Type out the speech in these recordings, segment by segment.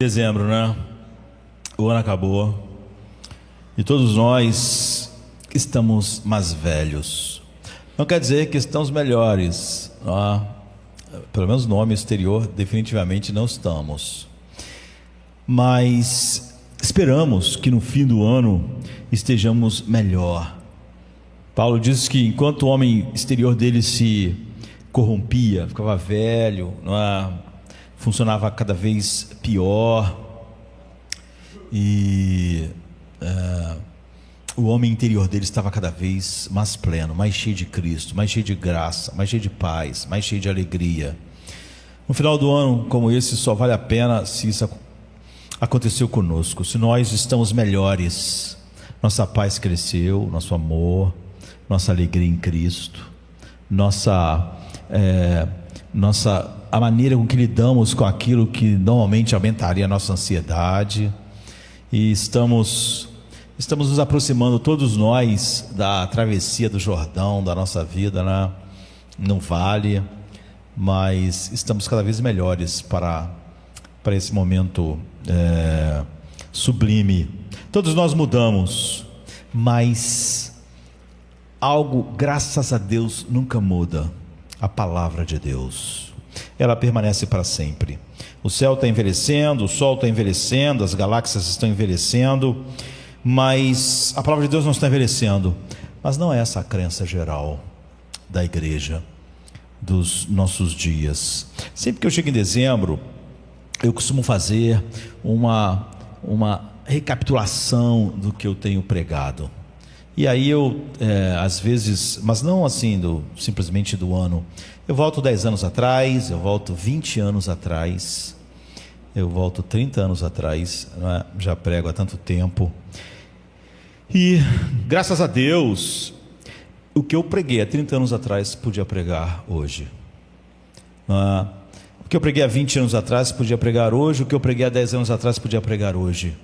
Dezembro, né? O ano acabou e todos nós estamos mais velhos. Não quer dizer que estamos melhores, pelo menos no homem exterior definitivamente não estamos, mas esperamos que no fim do ano estejamos melhor. Paulo diz que enquanto o homem exterior dele se corrompia, ficava velho, funcionava cada vez pior, e o homem interior dele estava cada vez mais pleno, mais cheio de Cristo, mais cheio de graça, mais cheio de paz, mais cheio de alegria. No final do ano como esse só vale a pena se isso aconteceu conosco, se nós estamos melhores, nossa paz cresceu, nosso amor, nossa alegria em Cristo, a maneira com que lidamos com aquilo que normalmente aumentaria a nossa ansiedade, e estamos nos aproximando, todos nós, da travessia do Jordão, da nossa vida, né? No vale, mas estamos cada vez melhores para esse momento sublime. Todos nós mudamos, mas algo, graças a Deus, nunca muda: a palavra de Deus. Ela permanece para sempre. O céu está envelhecendo, o sol está envelhecendo, as galáxias estão envelhecendo, mas a palavra de Deus não está envelhecendo. Mas não é essa a crença geral da igreja dos nossos dias. Sempre que eu chego em dezembro, eu costumo fazer uma recapitulação do que eu tenho pregado. E aí eu, às vezes, mas não assim simplesmente do ano, eu volto 10 anos atrás, eu volto 20 anos atrás, eu volto 30 anos atrás, já prego há tanto tempo. E graças a Deus, o que eu preguei há 30 anos atrás podia pregar hoje. O que eu preguei há 20 anos atrás podia pregar hoje, o que eu preguei há 10 anos atrás podia pregar hoje.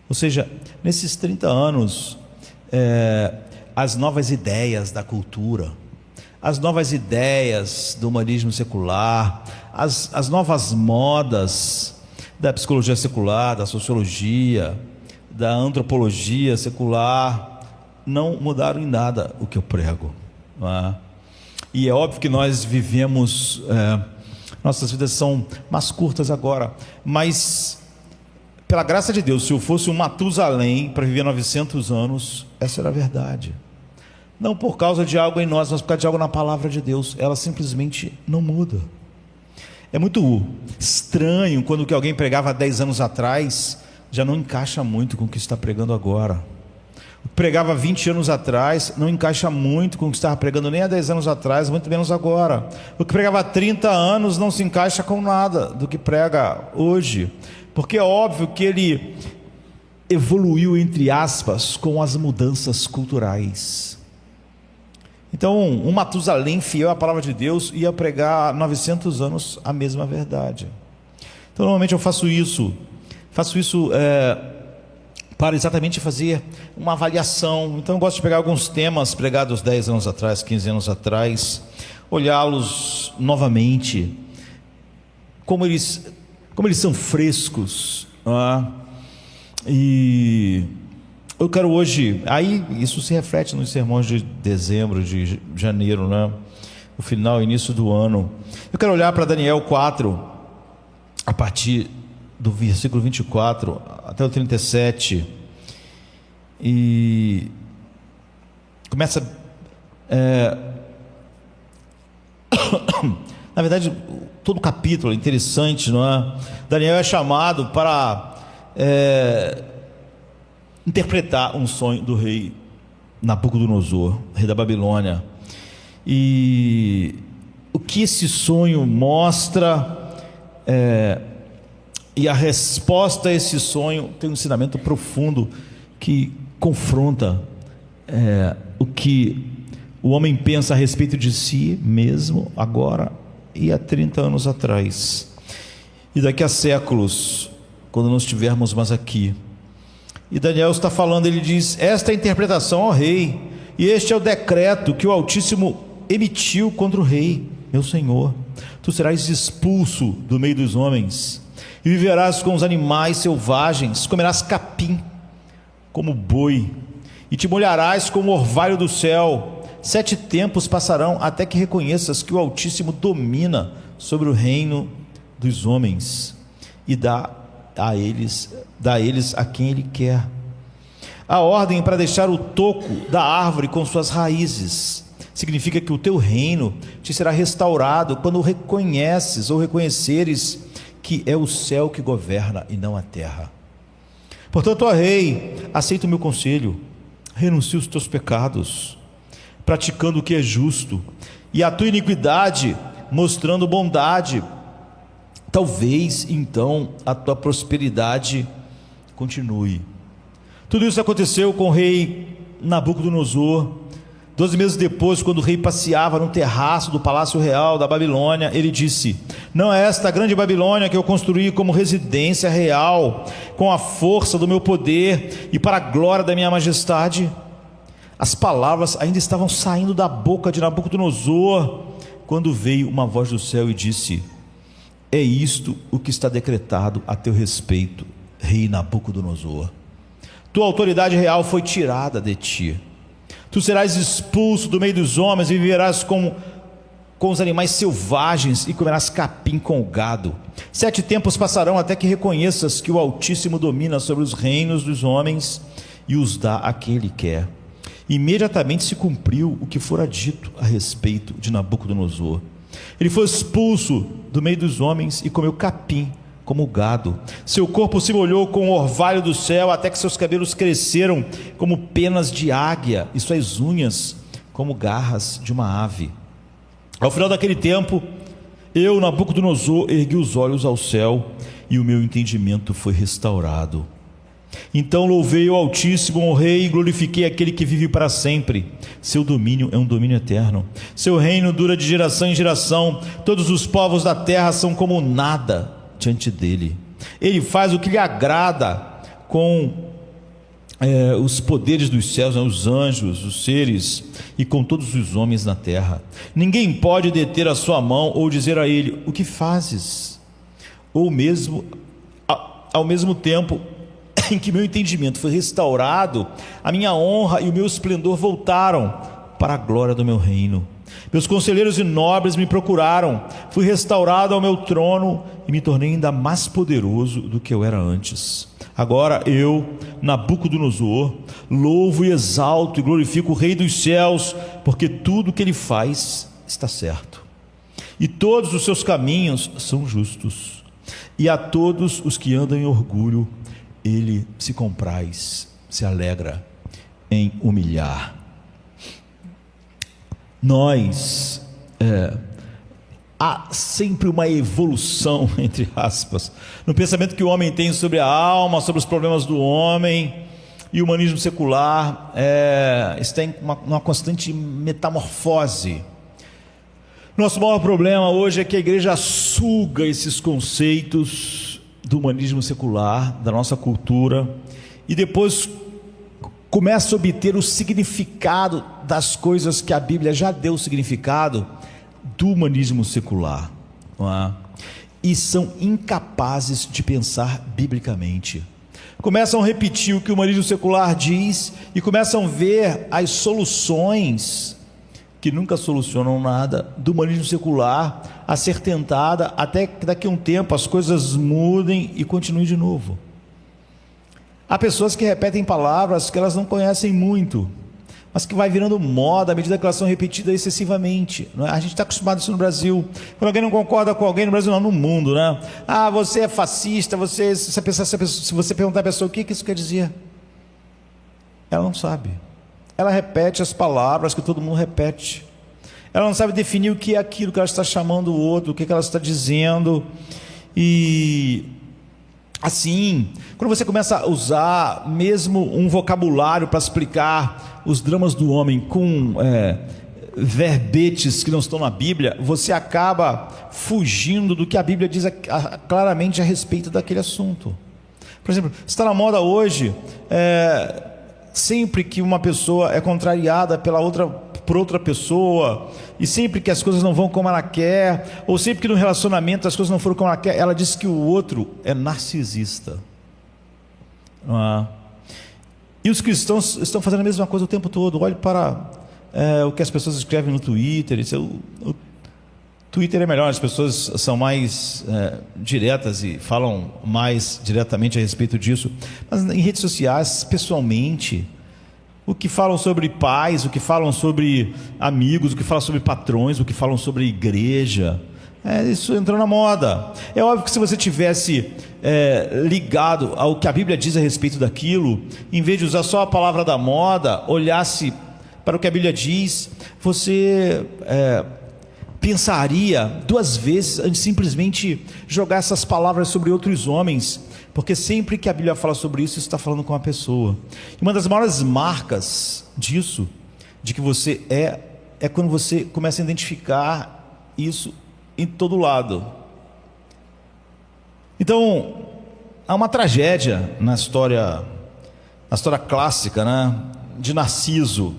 Ou seja, nesses 30 anos, as novas ideias da cultura, as novas ideias do humanismo secular, as novas modas da psicologia secular, da sociologia, da antropologia secular, não mudaram em nada o que eu prego, E é óbvio que nós vivemos, nossas vidas são mais curtas agora, mas pela graça de Deus, se eu fosse um Matusalém para viver 900 anos, essa era a verdade. Não por causa de algo em nós, mas por causa de algo na palavra de Deus. Ela simplesmente não muda. É muito estranho quando o que alguém pregava há 10 anos atrás já não encaixa muito com o que está pregando agora. O que pregava 20 anos atrás não encaixa muito com o que estava pregando nem há 10 anos atrás, muito menos agora. O que pregava há 30 anos não se encaixa com nada do que prega hoje, porque é óbvio que ele evoluiu, entre aspas, com as mudanças culturais. Então, um Matusalém fiel à palavra de Deus ia pregar há 900 anos a mesma verdade. Então, normalmente eu faço isso para exatamente fazer uma avaliação. Então eu gosto de pegar alguns temas pregados 10 anos atrás, 15 anos atrás, olhá-los novamente, como eles são frescos, e eu quero hoje, aí isso se reflete nos sermões de dezembro, de janeiro, o final e início do ano. Eu quero olhar para Daniel 4, a partir do versículo 24 até o 37, e começa, na verdade, todo o capítulo é interessante, não é? Daniel é chamado para interpretar um sonho do rei Nabucodonosor, rei da Babilônia, e o que esse sonho mostra, e a resposta a esse sonho tem um ensinamento profundo que confronta o que o homem pensa a respeito de si mesmo agora e há 30 anos atrás, e daqui a séculos, quando não estivermos mais aqui. E Daniel está falando, ele diz: esta é a interpretação ao rei, e este é o decreto que o Altíssimo emitiu contra o rei, meu senhor. tu serás expulso do meio dos homens, e viverás com os animais selvagens, comerás capim como boi, e te molharás como o orvalho do céu. 7 tempos passarão até que reconheças que o Altíssimo domina sobre o reino dos homens, e dá a eles a quem Ele quer. A ordem para deixar o toco da árvore com suas raízes significa que o teu reino te será restaurado quando reconheces ou reconheceres que é o céu que governa e não a terra. Portanto, ó rei, aceita o meu conselho, renuncia os teus pecados, praticando o que é justo, e a tua iniquidade mostrando bondade. Talvez então a tua prosperidade continue. Tudo isso aconteceu com o rei Nabucodonosor. 12 meses depois, quando o rei passeava no terraço do palácio real da Babilônia, ele disse: não é esta grande Babilônia que eu construí como residência real, com a força do meu poder e para a glória da minha majestade? As palavras ainda estavam saindo da boca de Nabucodonosor, quando veio uma voz do céu e disse: é isto o que está decretado a teu respeito, rei Nabucodonosor. Tua autoridade real foi tirada de ti. Tu serás expulso do meio dos homens e viverás com os animais selvagens e comerás capim com o gado. 7 tempos passarão até que reconheças que o Altíssimo domina sobre os reinos dos homens e os dá a quem Ele quer. Imediatamente se cumpriu o que fora dito a respeito de Nabucodonosor. Ele foi expulso do meio dos homens e comeu capim como gado. Seu corpo se molhou com o orvalho do céu, até que seus cabelos cresceram como penas de águia, e suas unhas como garras de uma ave. Ao final daquele tempo, eu, Nabucodonosor, ergui os olhos ao céu, e o meu entendimento foi restaurado. Então louvei o Altíssimo, o Rei, e glorifiquei aquele que vive para sempre. Seu domínio é um domínio eterno. Seu reino dura de geração em geração. Todos os povos da terra são como nada diante dele. Ele faz o que lhe agrada com os poderes dos céus, os anjos, os seres, e com todos os homens na terra. Ninguém pode deter a sua mão ou dizer a ele: o que fazes? Ou mesmo, ao mesmo tempo em que meu entendimento foi restaurado, a minha honra e o meu esplendor voltaram para a glória do meu reino. Meus conselheiros e nobres me procuraram, fui restaurado ao meu trono e me tornei ainda mais poderoso do que eu era antes. Agora eu, Nabucodonosor, louvo e exalto e glorifico o Rei dos céus, porque tudo o que ele faz está certo, e todos os seus caminhos são justos, e a todos os que andam em orgulho ele se compraz, se alegra em humilhar. Há sempre uma evolução, entre aspas, no pensamento que o homem tem sobre a alma, sobre os problemas do homem, e o humanismo secular está em uma constante metamorfose. Nosso maior problema hoje é que a igreja suga esses conceitos do humanismo secular, da nossa cultura, e depois começa a obter o significado das coisas que a Bíblia já deu significado do humanismo secular, não é? E são incapazes de pensar biblicamente. Começam a repetir o que o humanismo secular diz e começam a ver as soluções, que nunca solucionam nada, do humanismo secular a ser tentada, até que daqui a um tempo as coisas mudem e continuem de novo. Há pessoas que repetem palavras que elas não conhecem muito, mas que vai virando moda à medida que elas são repetidas excessivamente, não é? A gente está acostumado a isso no Brasil. Quando alguém não concorda com alguém no Brasil, não, no mundo, né? Ah, você é fascista, se você perguntar à pessoa o que isso quer dizer, ela não sabe. Ela repete as palavras que todo mundo repete. Ela não sabe definir o que é aquilo que ela está chamando o outro, o que ela está dizendo. E assim, quando você começa a usar mesmo um vocabulário para explicar os dramas do homem com verbetes que não estão na Bíblia, você acaba fugindo do que a Bíblia diz claramente a respeito daquele assunto. Por exemplo, está na moda hoje, sempre que uma pessoa é contrariada por outra pessoa, e sempre que as coisas não vão como ela quer, ou sempre que no relacionamento as coisas não foram como ela quer, ela diz que o outro é narcisista. E os cristãos estão fazendo a mesma coisa o tempo todo. Olhe para o que as pessoas escrevem no Twitter. O Twitter é melhor, as pessoas são mais diretas e falam mais diretamente a respeito disso. Mas em redes sociais, pessoalmente, o que falam sobre pais, o que falam sobre amigos, o que falam sobre patrões, o que falam sobre igreja, isso entrou na moda. É óbvio que se você tivesse ligado ao que a Bíblia diz a respeito daquilo, em vez de usar só a palavra da moda, olhasse para o que a Bíblia diz, você pensaria duas vezes antes de simplesmente jogar essas palavras sobre outros homens, porque sempre que a Bíblia fala sobre isso, está falando com uma pessoa. E uma das maiores marcas disso, de que você é quando você começa a identificar isso em todo lado. Então, há uma tragédia na história clássica, né, de Narciso.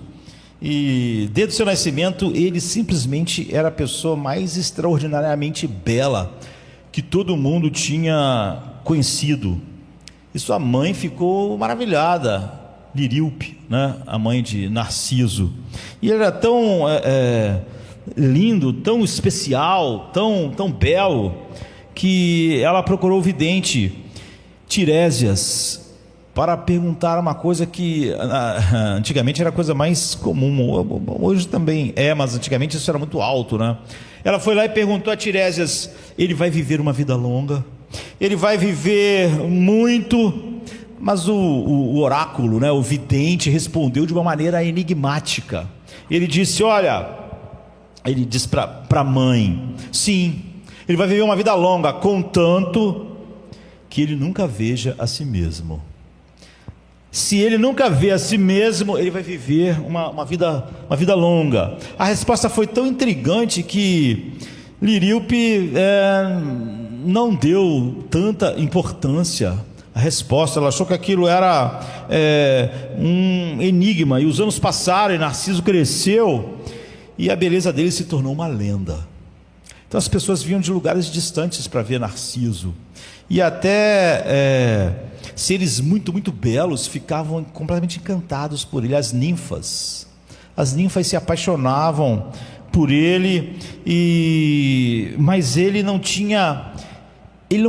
E desde o seu nascimento, ele simplesmente era a pessoa mais extraordinariamente bela que todo mundo tinha conhecido. E sua mãe ficou maravilhada, Liríope, né, a mãe de Narciso. E ele era tão lindo, tão especial, tão belo, que ela procurou o vidente Tiresias para perguntar uma coisa que antigamente era a coisa mais comum, hoje também mas antigamente isso era muito alto, né? Ela foi lá e perguntou a Tiresias: ele vai viver uma vida longa, ele vai viver muito, mas o oráculo, né, o vidente respondeu de uma maneira enigmática. Ele disse: olha, ele disse para a mãe: sim, ele vai viver uma vida longa, contanto que ele nunca veja a si mesmo. Se ele nunca vê a si mesmo, ele vai viver uma vida longa. A resposta foi tão intrigante que Liríope não deu tanta importância à resposta. Ela achou que aquilo era um enigma. E os anos passaram e Narciso cresceu e a beleza dele se tornou uma lenda. Então as pessoas vinham de lugares distantes para ver Narciso. E até seres muito, muito belos ficavam completamente encantados por ele. As ninfas se apaixonavam por ele, mas ele não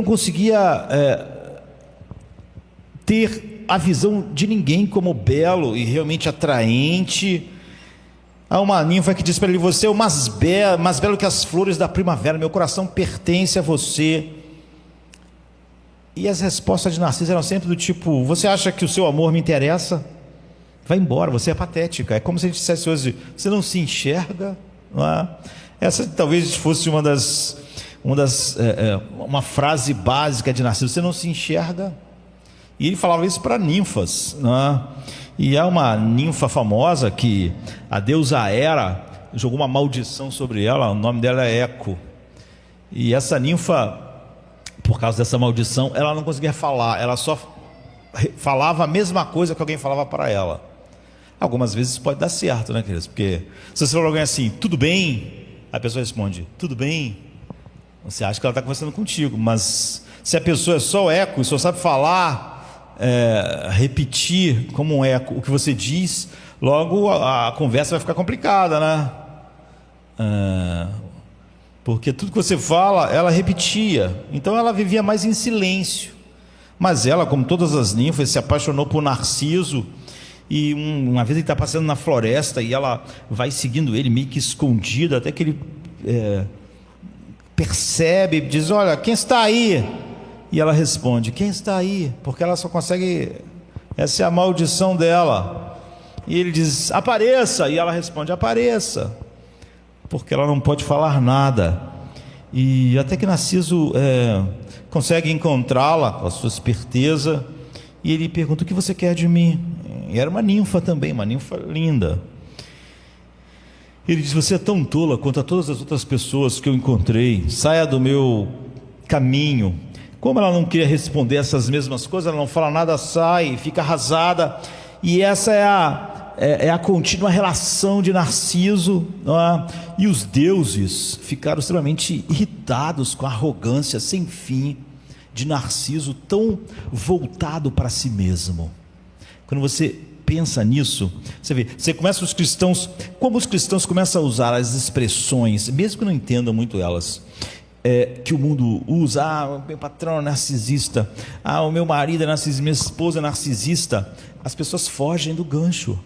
conseguia ter a visão de ninguém como belo e realmente atraente. Há uma ninfa que diz para ele: você é o mais belo que as flores da primavera, meu coração pertence a você. E as respostas de Narciso eram sempre do tipo: você acha que o seu amor me interessa? Vai embora, você é patética. É como se a gente dissesse hoje: você não se enxerga, não é? Essa talvez fosse uma frase básica de Narciso: você não se enxerga. E ele falava isso para ninfas, não é? E há uma ninfa famosa que a deusa Hera jogou uma maldição sobre ela. O nome dela é Eco. E essa ninfa, por causa dessa maldição, ela não conseguia falar, ela só falava a mesma coisa que alguém falava para ela. Algumas vezes pode dar certo, né, queridos? Porque se você falar alguém assim: tudo bem? A pessoa responde: tudo bem. Você acha que ela está conversando contigo, mas se a pessoa é só eco e só sabe falar, repetir como um eco o que você diz, logo a conversa vai ficar complicada, né? Porque tudo que você fala, ela repetia. Então ela vivia mais em silêncio. Mas ela, como todas as ninfas, se apaixonou por Narciso. E uma vez ele está passando na floresta e ela vai seguindo ele meio que escondida, até que ele percebe, diz: olha, quem está aí? E ela responde: quem está aí? Porque ela só consegue, essa é a maldição dela. E ele diz: apareça. E ela responde: apareça. Porque ela não pode falar nada. E até que Narciso consegue encontrá-la com a sua esperteza, e ele pergunta: o que você quer de mim? E era uma ninfa também, uma ninfa linda. Ele diz: você é tão tola quanto a todas as outras pessoas que eu encontrei, saia do meu caminho. Como ela não queria responder essas mesmas coisas, ela não fala nada, sai, fica arrasada. E essa é é a contínua relação de Narciso, e os deuses ficaram extremamente irritados com a arrogância sem fim de Narciso, tão voltado para si mesmo. Quando você pensa nisso, você vê, você começa os cristãos, como os cristãos começam a usar as expressões, mesmo que não entendam muito elas, que o mundo usa. O meu patrão é narcisista, o meu marido é narcisista, minha esposa é narcisista. As pessoas fogem do gancho,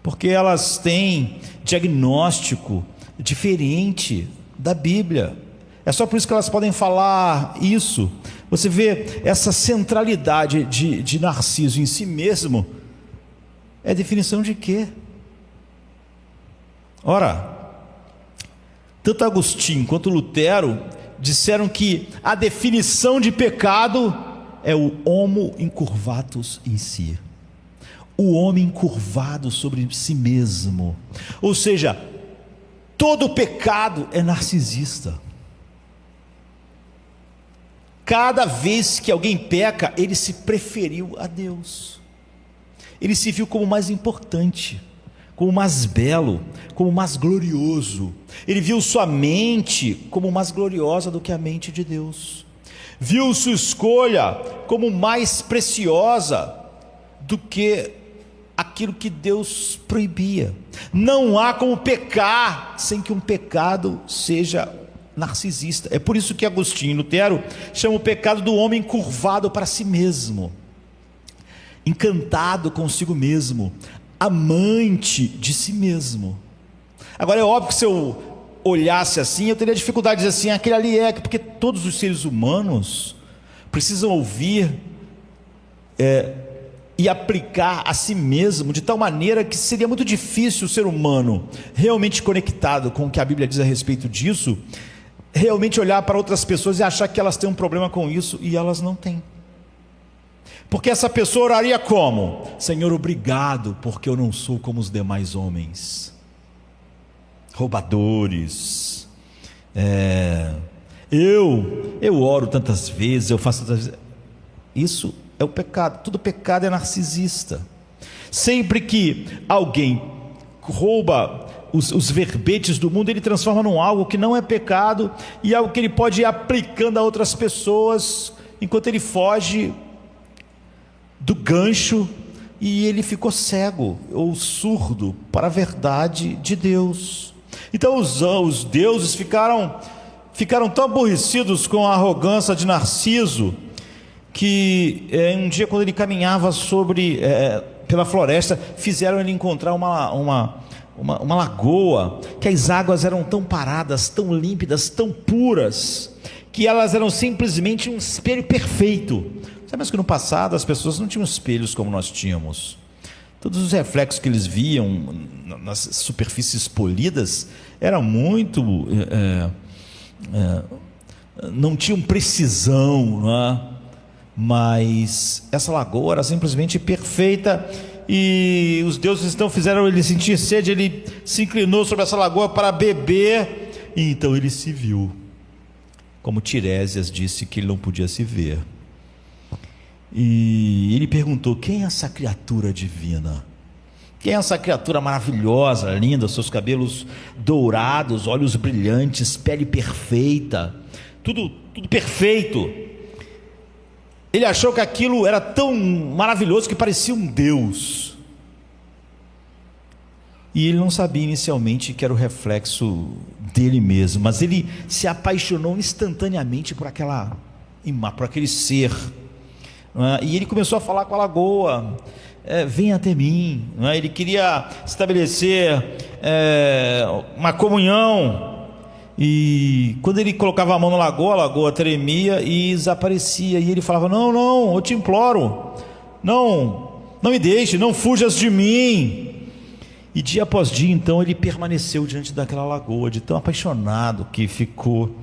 porque elas têm diagnóstico diferente da Bíblia. É só por isso que elas podem falar isso. Você vê essa centralidade de Narciso em si mesmo. É definição de quê? Ora, tanto Agostinho quanto Lutero disseram que a definição de pecado é o homo incurvatus em si, o homem curvado sobre si mesmo. Ou seja, todo pecado é narcisista. Cada vez que alguém peca, ele se preferiu a Deus, ele se viu como mais importante, como mais belo, como mais glorioso. Ele viu sua mente como mais gloriosa do que a mente de Deus, viu sua escolha como mais preciosa do que aquilo que Deus proibia. Não há como pecar sem que um pecado seja narcisista. É por isso que Agostinho e Lutero chamam o pecado do homem curvado para si mesmo, encantado consigo mesmo, amante de si mesmo. Agora é óbvio que se eu olhasse assim, eu teria dificuldade de dizer assim, aquele ali porque todos os seres humanos precisam ouvir e aplicar a si mesmo de tal maneira que seria muito difícil o ser humano realmente conectado com o que a Bíblia diz a respeito disso, realmente olhar para outras pessoas e achar que elas têm um problema com isso, e elas não têm. Porque essa pessoa oraria como? Senhor, obrigado, porque eu não sou como os demais homens, roubadores. Eu oro tantas vezes, eu faço tantas vezes. Isso é o pecado. Todo pecado é narcisista. Sempre que alguém rouba os verbetes do mundo, ele transforma num algo que não é pecado, e algo que ele pode ir aplicando a outras pessoas, enquanto ele foge do gancho, e ele ficou cego ou surdo para a verdade de Deus. Então os deuses ficaram tão aborrecidos com a arrogância de Narciso, que um dia, quando ele caminhava pela floresta, fizeram ele encontrar uma lagoa, que as águas eram tão paradas, tão límpidas, tão puras, que elas eram simplesmente um espelho perfeito. Sabe, mas que no passado as pessoas não tinham espelhos como nós tínhamos. Todos os reflexos que eles viam nas superfícies polidas eram muito não tinham precisão, não é? Mas essa lagoa era simplesmente perfeita, e os deuses então fizeram ele sentir sede. Ele se inclinou sobre essa lagoa para beber, e então ele se viu, como Tiresias disse que ele não podia se ver. E ele perguntou: quem é essa criatura divina? Quem é essa criatura maravilhosa, linda, seus cabelos dourados, olhos brilhantes, pele perfeita, tudo perfeito. Ele achou que aquilo era tão maravilhoso que parecia um Deus. E ele não sabia inicialmente que era o reflexo dele mesmo, mas ele se apaixonou instantaneamente por aquele ser. E ele começou a falar com a lagoa: venha até mim. Ele queria estabelecer uma comunhão. E quando ele colocava a mão na lagoa, a lagoa tremia e desaparecia. E ele falava: não, eu te imploro, não me deixe, não fujas de mim. E dia após dia, então, ele permaneceu diante daquela lagoa, de tão apaixonado que ficou.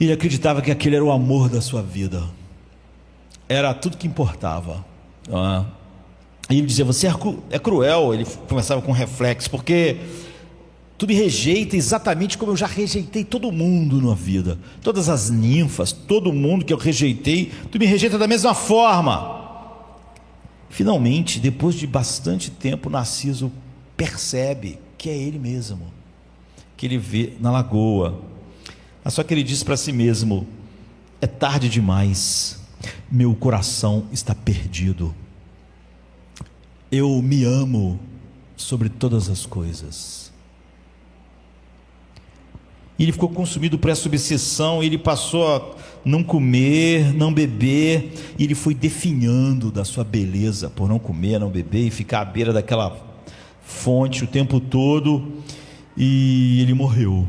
Ele acreditava que aquele era o amor da sua vida, era tudo que importava. E ele dizia: você é cruel. Ele começava com um reflexo: porque tu me rejeita exatamente como eu já rejeitei todo mundo na vida, todas as ninfas, todo mundo que eu rejeitei, tu me rejeita da mesma forma. Finalmente, depois de bastante tempo, Narciso percebe que é ele mesmo, que ele vê na lagoa. Mas só que ele diz para si mesmo: é tarde demais, meu coração está perdido, eu me amo sobre todas as coisas. E ele ficou consumido por essa obsessão, ele passou a não comer, não beber, e ele foi definhando da sua beleza por não comer, não beber e ficar à beira daquela fonte o tempo todo, e ele morreu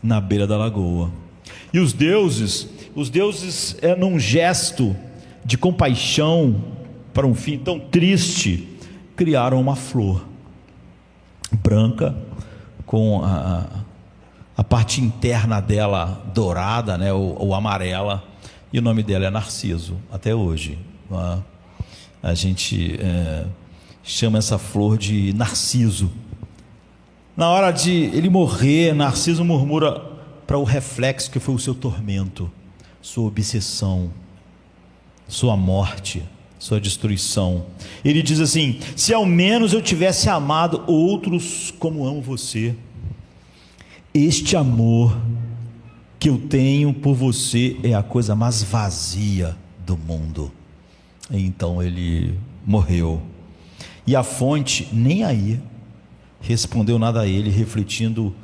na beira da lagoa. E os deuses, num gesto de compaixão para um fim tão triste, criaram uma flor branca com a parte interna dela dourada, né, ou amarela, e o nome dela é Narciso, até hoje. A gente chama essa flor de Narciso. Na hora de ele morrer, Narciso murmura para o reflexo que foi o seu tormento, sua obsessão, sua morte, sua destruição. Ele diz assim: se ao menos eu tivesse amado outros como amo você, este amor que eu tenho por você é a coisa mais vazia do mundo. E então ele morreu, e a fonte nem aí respondeu nada a ele, refletindo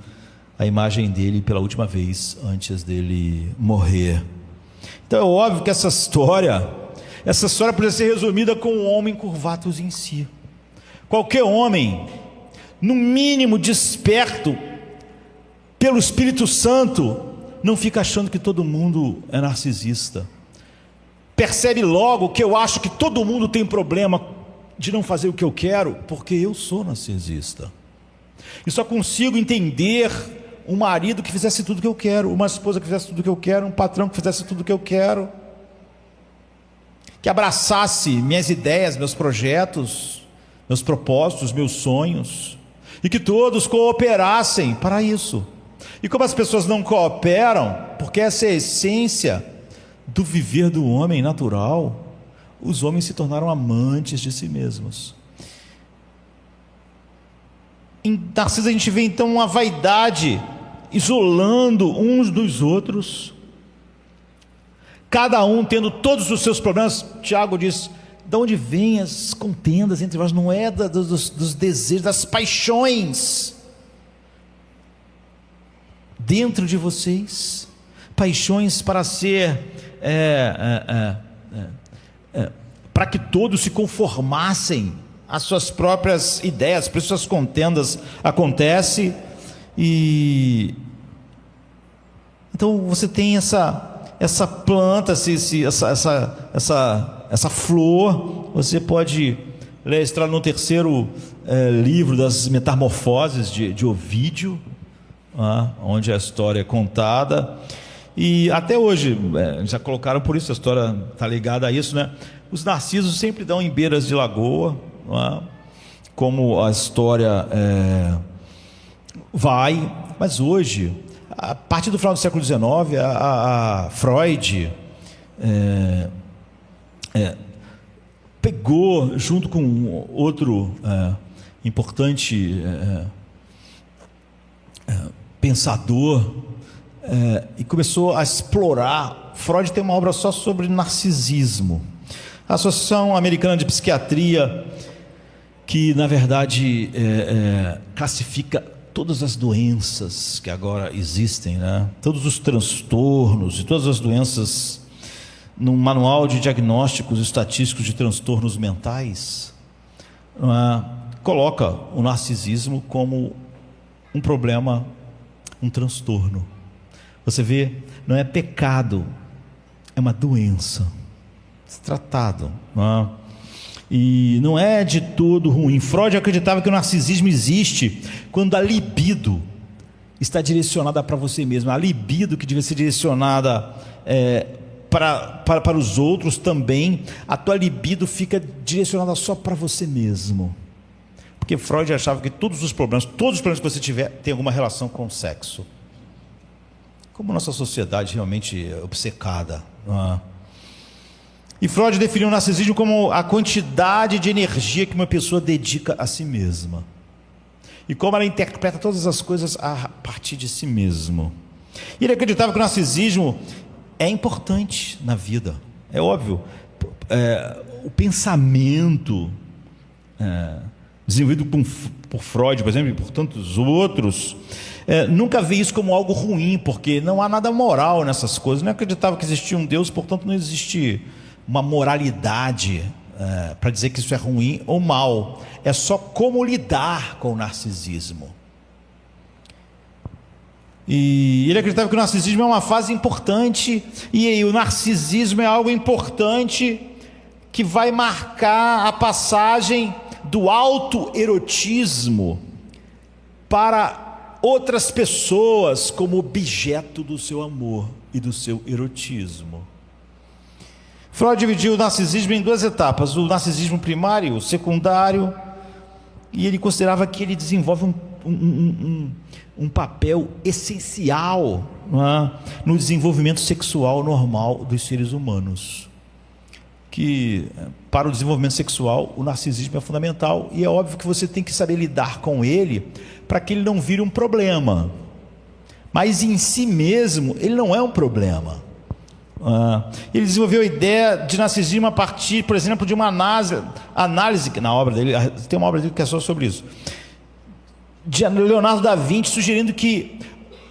a imagem dele pela última vez antes dele morrer. Então é óbvio que essa história poderia ser resumida com um homem curvatus em si. Qualquer homem, no mínimo desperto pelo Espírito Santo, não fica achando que todo mundo é narcisista. Percebe logo que eu acho que todo mundo tem problema de não fazer o que eu quero, porque eu sou narcisista. E só consigo entender um marido que fizesse tudo o que eu quero, uma esposa que fizesse tudo o que eu quero, um patrão que fizesse tudo o que eu quero, que abraçasse minhas ideias, meus projetos, meus propósitos, meus sonhos, e que todos cooperassem para isso. E como as pessoas não cooperam, porque essa é a essência do viver do homem natural, os homens se tornaram amantes de si mesmos. Em Narciso a gente vê então uma vaidade, isolando uns dos outros, cada um tendo todos os seus problemas. Tiago diz: de onde vêm as contendas entre vós? Não é dos desejos, das paixões dentro de vocês, paixões para ser para que todos se conformassem às suas próprias ideias. Por isso as contendas acontecem. E então você tem essa planta, essa flor. Você pode ler, entrar no terceiro livro das Metamorfoses de Ovídio, onde a história é contada. E até hoje já colocaram, por isso a história está ligada a isso, né? Os narcisos sempre dão em beiras de lagoa, como a história vai. Mas hoje, a partir do final do século XIX, a Freud pegou, junto com outro importante pensador, e começou a explorar. Freud tem uma obra só sobre narcisismo. A Associação Americana de Psiquiatria, que na verdade classifica todas as doenças que agora existem, né? Todos os transtornos e todas as doenças, no manual de diagnósticos estatísticos de transtornos mentais, coloca o narcisismo como um problema, um transtorno. Você vê, não é pecado, é uma doença, tratado, e não é de todo ruim. Freud acreditava que o narcisismo existe quando a libido está direcionada para você mesmo. A libido que devia ser direcionada para os outros também, a tua libido fica direcionada só para você mesmo. Porque Freud achava que todos os problemas que você tiver tem alguma relação com o sexo. Como nossa sociedade realmente é obcecada, E Freud definiu o narcisismo como a quantidade de energia que uma pessoa dedica a si mesma. E como ela interpreta todas as coisas a partir de si mesmo. E ele acreditava que o narcisismo é importante na vida. É óbvio. O pensamento desenvolvido por Freud, por exemplo, e por tantos outros, nunca vê isso como algo ruim, porque não há nada moral nessas coisas. Não acreditava que existia um Deus, portanto não existe uma moralidade para dizer que isso é ruim ou mal. É só como lidar com o narcisismo. E ele acreditava que o narcisismo é uma fase importante, e aí o narcisismo é algo importante que vai marcar a passagem do autoerotismo para outras pessoas como objeto do seu amor e do seu erotismo. Freud dividiu o narcisismo em duas etapas: o narcisismo primário, o secundário, e ele considerava que ele desenvolve um papel essencial, não é, no desenvolvimento sexual normal dos seres humanos. Que para o desenvolvimento sexual o narcisismo é fundamental, e é óbvio que você tem que saber lidar com ele para que ele não vire um problema, mas em si mesmo ele não é um problema. Ele desenvolveu a ideia de narcisismo a partir, por exemplo, de uma análise que na obra dele, tem uma obra dele que é só sobre isso, de Leonardo da Vinci, sugerindo que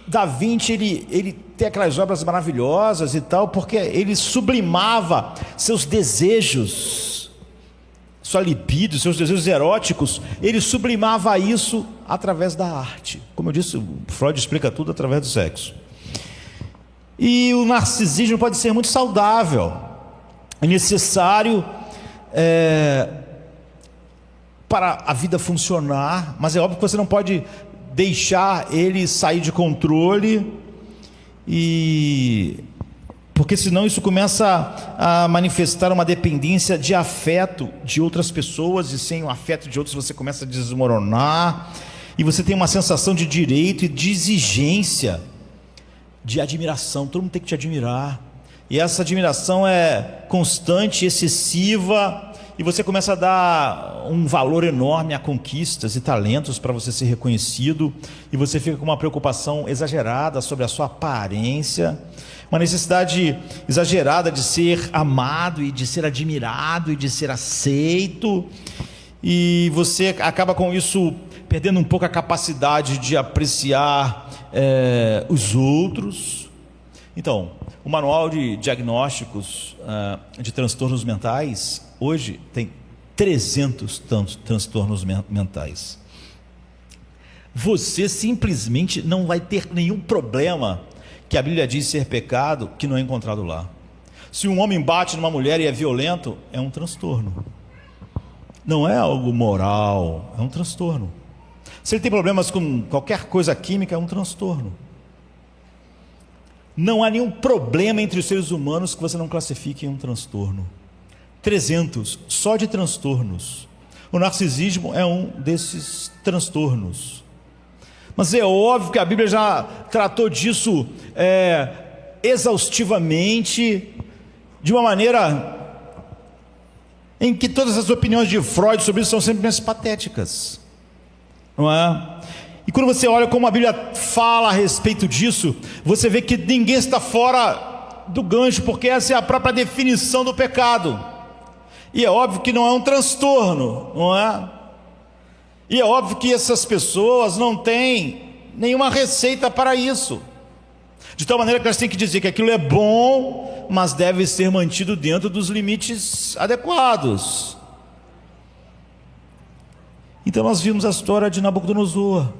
Da Vinci ele tem aquelas obras maravilhosas e tal, porque ele sublimava seus desejos, sua libido, seus desejos eróticos, ele sublimava isso através da arte. Como eu disse, Freud explica tudo através do sexo. E o narcisismo pode ser muito saudável, é necessário para a vida funcionar, mas é óbvio que você não pode deixar ele sair de controle, porque senão isso começa a manifestar uma dependência de afeto de outras pessoas, e sem o afeto de outros você começa a desmoronar, e você tem uma sensação de direito e de exigência, de admiração. Todo mundo tem que te admirar, e essa admiração é constante, excessiva, e você começa a dar um valor enorme a conquistas e talentos para você ser reconhecido, e você fica com uma preocupação exagerada sobre a sua aparência, uma necessidade exagerada de ser amado e de ser admirado e de ser aceito, e você acaba com isso perdendo um pouco a capacidade de apreciar os outros. Então, o manual de diagnósticos de transtornos mentais hoje tem 300 transtornos mentais. Você simplesmente não vai ter nenhum problema que a Bíblia diz ser pecado que não é encontrado lá. Se um homem bate numa mulher e é violento, é um transtorno. Não é algo moral, é um transtorno. Se ele tem problemas com qualquer coisa química, é um transtorno. Não há nenhum problema entre os seres humanos que você não classifique em um transtorno. 300 só de transtornos. O narcisismo é um desses transtornos. Mas é óbvio que a Bíblia já tratou disso exaustivamente, de uma maneira em que todas as opiniões de Freud sobre isso são sempre mais patéticas, não é? E quando você olha como a Bíblia fala a respeito disso, você vê que ninguém está fora do gancho, porque essa é a própria definição do pecado. E é óbvio que não é um transtorno, não é? E é óbvio que essas pessoas não têm nenhuma receita para isso, de tal maneira que elas têm que dizer que aquilo é bom, mas deve ser mantido dentro dos limites adequados. Então nós vimos a história de Nabucodonosor.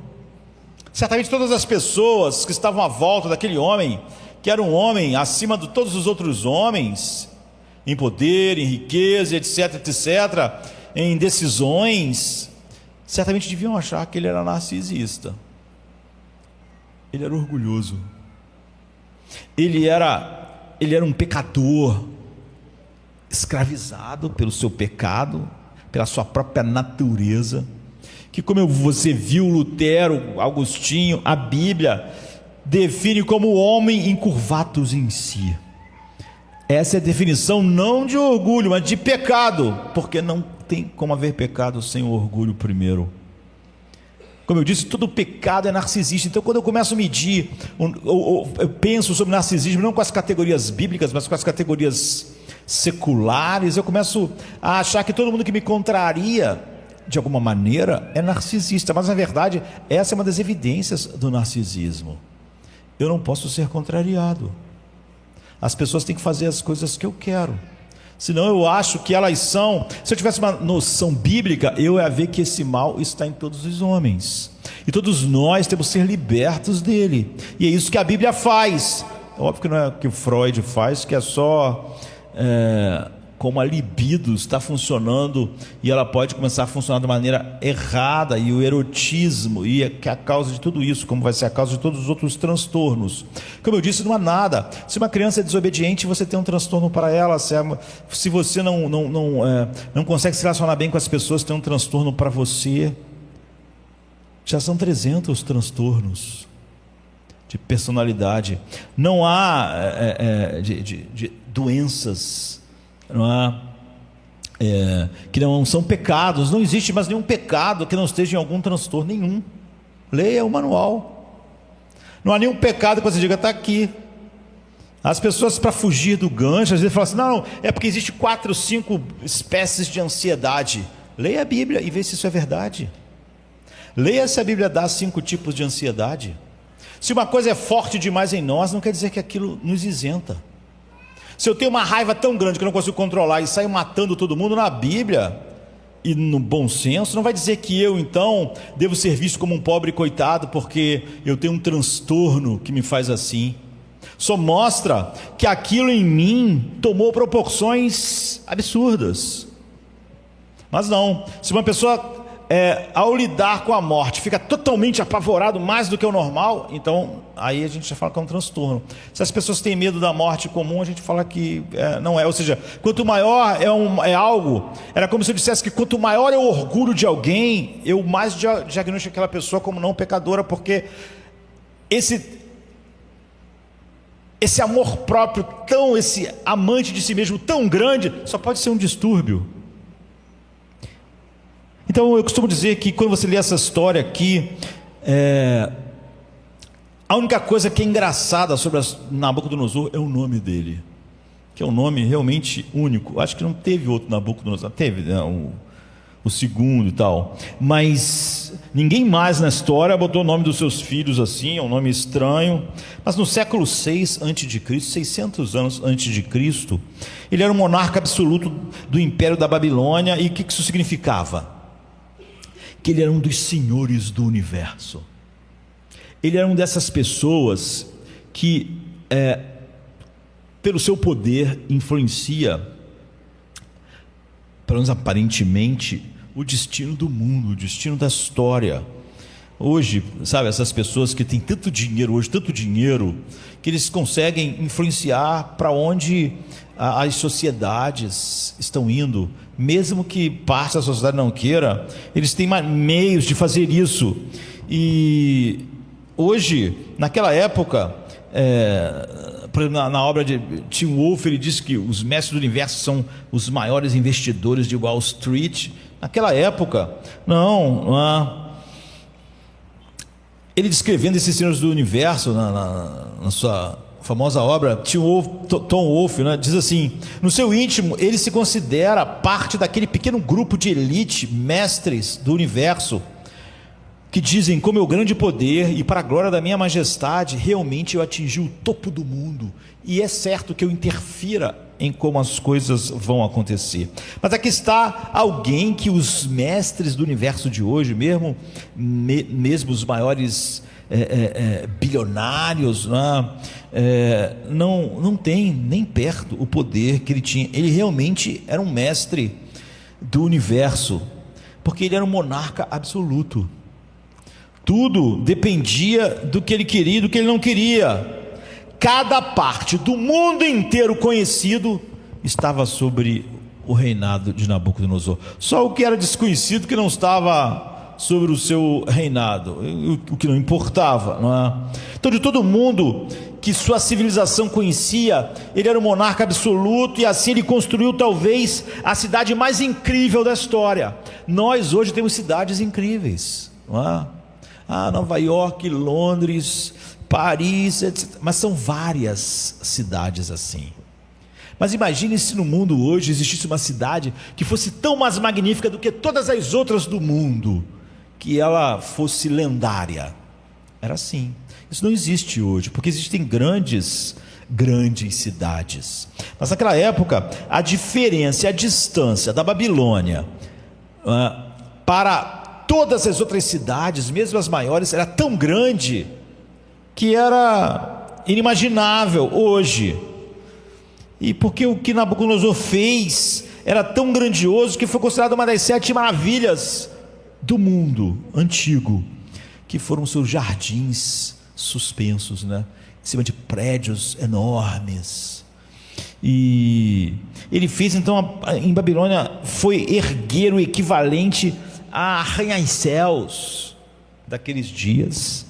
Certamente todas as pessoas que estavam à volta daquele homem, que era um homem acima de todos os outros homens, em poder, em riqueza, etc, etc, em decisões, certamente deviam achar que ele era narcisista. Ele era orgulhoso. Ele era um pecador, escravizado pelo seu pecado, pela sua própria natureza, que, como você viu, Lutero, Agostinho, a Bíblia define como o homem encurvatus em si. Essa é a definição não de orgulho, mas de pecado, porque não tem como haver pecado sem o orgulho primeiro. Como eu disse, todo pecado é narcisista. Então, quando eu começo a medir, eu penso sobre narcisismo não com as categorias bíblicas, mas com as categorias seculares, eu começo a achar que todo mundo que me contraria de alguma maneira é narcisista. Mas na verdade, essa é uma das evidências do narcisismo. Eu não posso ser contrariado. As pessoas têm que fazer as coisas que eu quero. Senão eu acho que elas são... Se eu tivesse uma noção bíblica, eu ia ver que esse mal está em todos os homens. E todos nós temos que ser libertos dele. E é isso que a Bíblia faz. Óbvio que não é o que o Freud faz, que é só... como a libido está funcionando e ela pode começar a funcionar de maneira errada, e o erotismo, e que é a causa de tudo isso, como vai ser a causa de todos os outros transtornos. Como eu disse, não há nada. Se uma criança é desobediente, você tem um transtorno para ela. Se você não consegue se relacionar bem com as pessoas, tem um transtorno para você. Já são 300 transtornos de personalidade. Não há de doenças, não há, que não são pecados. Não existe mais nenhum pecado que não esteja em algum transtorno, nenhum. Leia o manual. Não há nenhum pecado que você diga, está aqui. As pessoas, para fugir do gancho, às vezes falam assim, não, é porque existe 4, 5 espécies de ansiedade. Leia a Bíblia e vê se isso é verdade. Leia se a Bíblia dá 5 tipos de ansiedade. Se uma coisa é forte demais em nós, não quer dizer que aquilo nos isenta. Se eu tenho uma raiva tão grande que eu não consigo controlar e saio matando todo mundo, na Bíblia e no bom senso, não vai dizer que eu então devo ser visto como um pobre coitado porque eu tenho um transtorno que me faz assim. Só mostra que aquilo em mim tomou proporções absurdas. Mas não, se uma pessoa ao lidar com a morte fica totalmente apavorado, mais do que o normal, então aí a gente já fala que é um transtorno. Se as pessoas têm medo da morte comum, a gente fala que não é. Ou seja, quanto maior é algo, era como se eu dissesse que quanto maior é o orgulho de alguém, eu mais diagnostico aquela pessoa como não pecadora, porque esse amor próprio esse amante de si mesmo tão grande, só pode ser um distúrbio. Então eu costumo dizer que quando você lê essa história aqui, a única coisa que é engraçada sobre Nabucodonosor é o nome dele, que é um nome realmente único. Acho que não teve outro Nabucodonosor, teve, né, o segundo e tal, mas ninguém mais na história botou o nome dos seus filhos assim, é um nome estranho. Mas no século 6 a.C., 600 anos antes de Cristo, ele era um monarca absoluto do Império da Babilônia. E o que isso significava? Que ele era um dos senhores do universo. Ele era uma dessas pessoas que, pelo seu poder, influencia, pelo menos aparentemente, o destino do mundo, o destino da história. Hoje, sabe, essas pessoas que têm tanto dinheiro hoje, tanto dinheiro, que eles conseguem influenciar para onde as sociedades estão indo, mesmo que parte da sociedade não queira, eles têm meios de fazer isso. E hoje, naquela época, na obra de Tim Wolfe, ele diz que os mestres do universo são os maiores investidores de Wall Street. Naquela época, ele descrevendo esses senhores do universo na sua famosa obra, Tom Wolfe, né, diz assim: no seu íntimo ele se considera parte daquele pequeno grupo de elite, mestres do universo, que dizem, com meu grande poder e para a glória da minha majestade, realmente eu atingi o topo do mundo, e é certo que eu interfira em como as coisas vão acontecer. Mas aqui está alguém que os mestres do universo de hoje, mesmo os maiores bilionários, não tem nem perto o poder que ele tinha. Ele realmente era um mestre do universo, porque ele era um monarca absoluto. Tudo dependia do que ele queria e do que ele não queria. Cada parte do mundo inteiro conhecido estava sobre o reinado de Nabucodonosor. Só o que era desconhecido que não estava sobre o seu reinado, o que não importava, não é? Então, de todo mundo que sua civilização conhecia, ele era o monarca absoluto, e assim ele construiu talvez a cidade mais incrível da história. Nós hoje temos cidades incríveis, não é? Nova York, Londres, Paris, etc. Mas são várias cidades assim. Mas imagine se no mundo hoje existisse uma cidade que fosse tão mais magnífica do que todas as outras do mundo, que ela fosse lendária. Era assim. Isso não existe hoje, porque existem grandes cidades. Mas naquela época, a diferença, a distância da Babilônia para todas as outras cidades, mesmo as maiores, era tão grande que era inimaginável hoje. E porque o que Nabucodonosor fez era tão grandioso que foi considerado uma das 7 maravilhas do mundo antigo, que foram seus jardins suspensos, né? Em cima de prédios enormes. E ele fez então, em Babilônia, foi erguer o equivalente a arranha-céus daqueles dias.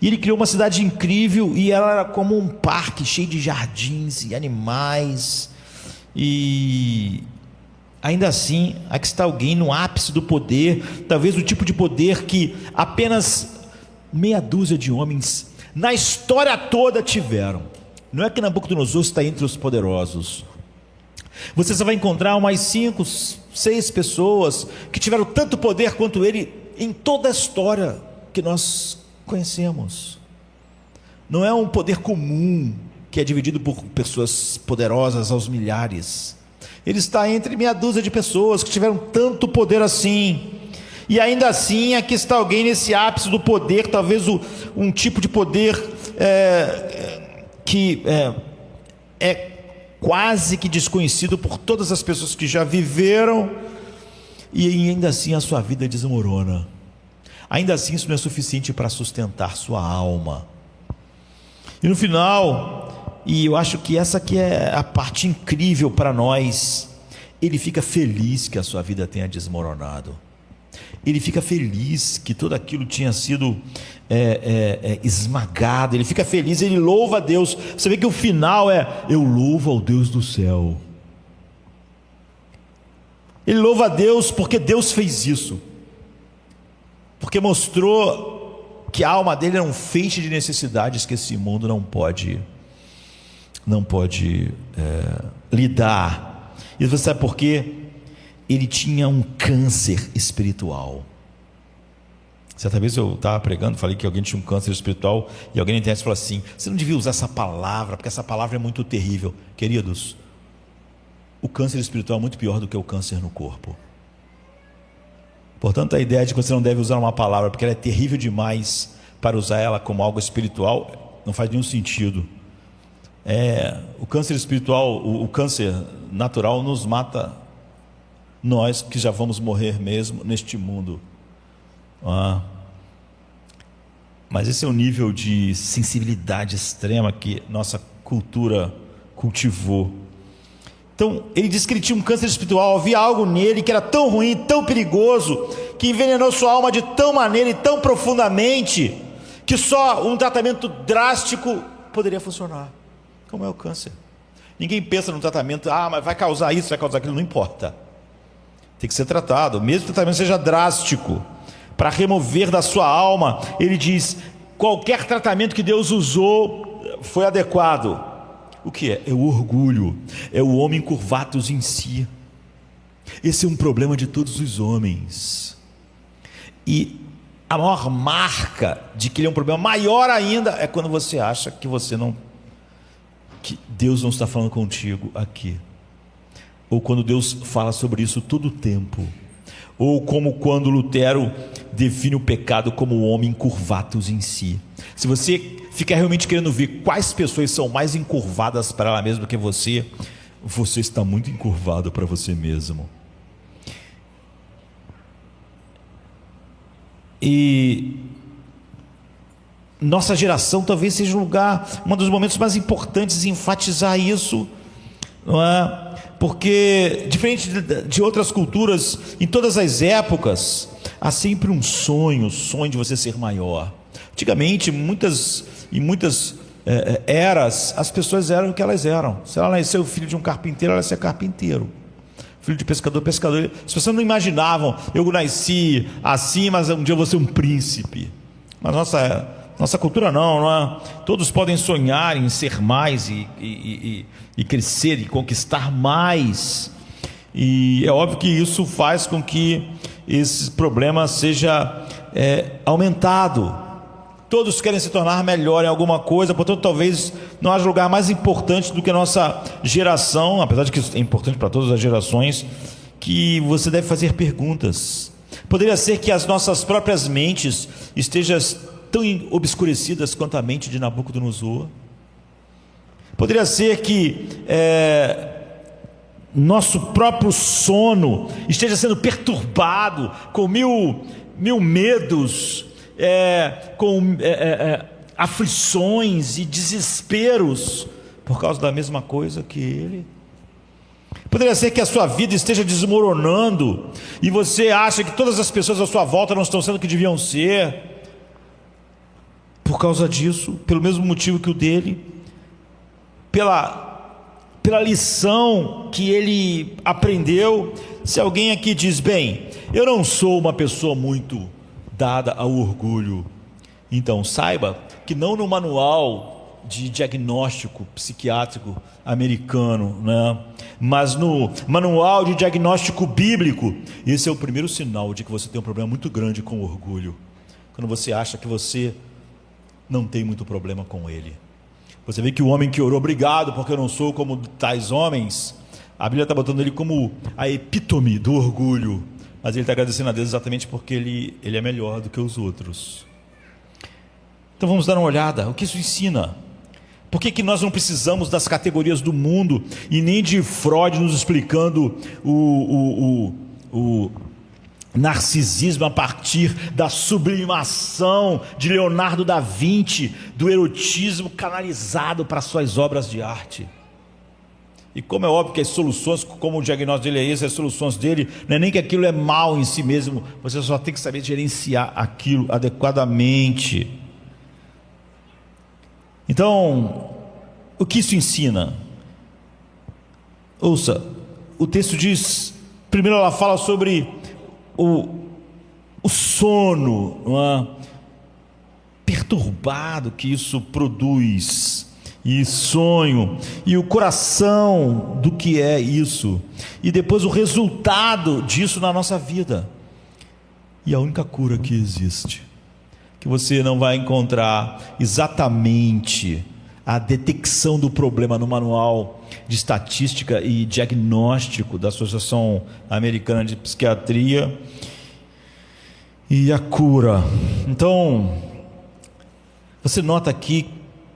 E ele criou uma cidade incrível, e ela era como um parque cheio de jardins e animais. E ainda assim, aqui está alguém no ápice do poder, talvez o tipo de poder que apenas meia dúzia de homens na história toda tiveram. Não é que Nabucodonosor está entre os poderosos. Você só vai encontrar umas 5, 6 pessoas que tiveram tanto poder quanto ele em toda a história que nós conhecemos. Não é um poder comum que é dividido por pessoas poderosas aos milhares. Ele está entre meia dúzia de pessoas que tiveram tanto poder assim. E ainda assim, aqui está alguém nesse ápice do poder, talvez um tipo de poder que é quase que desconhecido por todas as pessoas que já viveram, e ainda assim a sua vida desmorona. Ainda assim isso não é suficiente para sustentar sua alma. E no final, e eu acho que essa aqui é a parte incrível para nós, ele fica feliz que a sua vida tenha desmoronado. Ele fica feliz que tudo aquilo tinha sido esmagado. Ele fica feliz, ele louva a Deus. Você vê que o final é: eu louvo ao Deus do céu. Ele louva a Deus porque Deus fez isso, porque mostrou que a alma dele era um feixe de necessidades que esse mundo não pode lidar. E você sabe por quê? Ele tinha um câncer espiritual. Certa vez eu estava pregando, falei que alguém tinha um câncer espiritual, e alguém na internet falou assim: você não devia usar essa palavra, porque essa palavra é muito terrível. Queridos, o câncer espiritual é muito pior do que o câncer no corpo. Portanto, a ideia de que você não deve usar uma palavra porque ela é terrível demais para usar ela como algo espiritual não faz nenhum sentido. O câncer espiritual, o câncer natural nos mata, nós que já vamos morrer mesmo neste mundo. Mas esse é o nível de sensibilidade extrema que nossa cultura cultivou. Então ele disse que ele tinha um câncer espiritual, havia algo nele que era tão ruim, tão perigoso, que envenenou sua alma de tal maneira e tão profundamente, que só um tratamento drástico poderia funcionar. Como é o câncer? Ninguém pensa no tratamento, mas vai causar isso, vai causar aquilo, não importa. Tem que ser tratado, mesmo que o tratamento seja drástico, para remover da sua alma. Ele diz: qualquer tratamento que Deus usou foi adequado. O que é? É o orgulho, é o homem curvatus em si. Esse é um problema de todos os homens. E a maior marca de que ele é um problema maior ainda é quando você acha que que Deus não está falando contigo aqui, ou quando Deus fala sobre isso todo o tempo, ou como quando Lutero define o pecado como o homem curvatus em si. Se você ficar realmente querendo ver quais pessoas são mais encurvadas para ela mesma do que você está muito encurvado para você mesmo. E nossa geração talvez seja um dos momentos mais importantes em enfatizar isso, não é? Porque, diferente de outras culturas, em todas as épocas, há sempre um sonho de você ser maior. Antigamente, muitas eras, as pessoas eram o que elas eram. Se ela nasceu filho de um carpinteiro, ela ia ser carpinteiro. Filho de pescador, pescador. As pessoas não imaginavam, eu nasci assim, mas um dia eu vou ser um príncipe. Mas nossa cultura não é? Todos podem sonhar em ser mais e crescer e conquistar mais. E é óbvio que isso faz com que esse problema seja aumentado. Todos querem se tornar melhor em alguma coisa, portanto talvez não haja lugar mais importante do que a nossa geração, apesar de que isso é importante para todas as gerações, que você deve fazer perguntas. Poderia ser que as nossas próprias mentes estejam tão obscurecidas quanto a mente de Nabucodonosor. Poderia ser que nosso próprio sono esteja sendo perturbado com mil medos, com aflições e desesperos por causa da mesma coisa que ele. Poderia ser que a sua vida esteja desmoronando e você acha que todas as pessoas à sua volta não estão sendo o que deviam ser por causa disso, pelo mesmo motivo que o dele, pela lição que ele aprendeu. Se alguém aqui diz, bem, eu não sou uma pessoa muito dada ao orgulho, então saiba que não no manual de diagnóstico psiquiátrico americano, né, mas no manual de diagnóstico bíblico, esse é o primeiro sinal de que você tem um problema muito grande com orgulho, quando você acha que você não tem muito problema com ele. Você vê que o homem que orou, obrigado porque eu não sou como tais homens, a Bíblia está botando ele como a epítome do orgulho, mas ele está agradecendo a Deus exatamente porque ele é melhor do que os outros. Então vamos dar uma olhada, o que isso ensina? Por que nós não precisamos das categorias do mundo e nem de Freud nos explicando o narcisismo a partir da sublimação de Leonardo da Vinci, do erotismo canalizado para suas obras de arte? E como é óbvio que as soluções, como o diagnóstico dele é esse, as soluções dele não é nem que aquilo é mal em si mesmo, você só tem que saber gerenciar aquilo adequadamente. Então, o que isso ensina? Ouça, o texto diz, primeiro ela fala sobre o sono, não é? Perturbado que isso produz, e sonho, e o coração do que é isso, e depois o resultado disso na nossa vida. E a única cura que existe, que você não vai encontrar exatamente a detecção do problema no manual de estatística e diagnóstico da Associação Americana de Psiquiatria, e a cura. Então, você nota aqui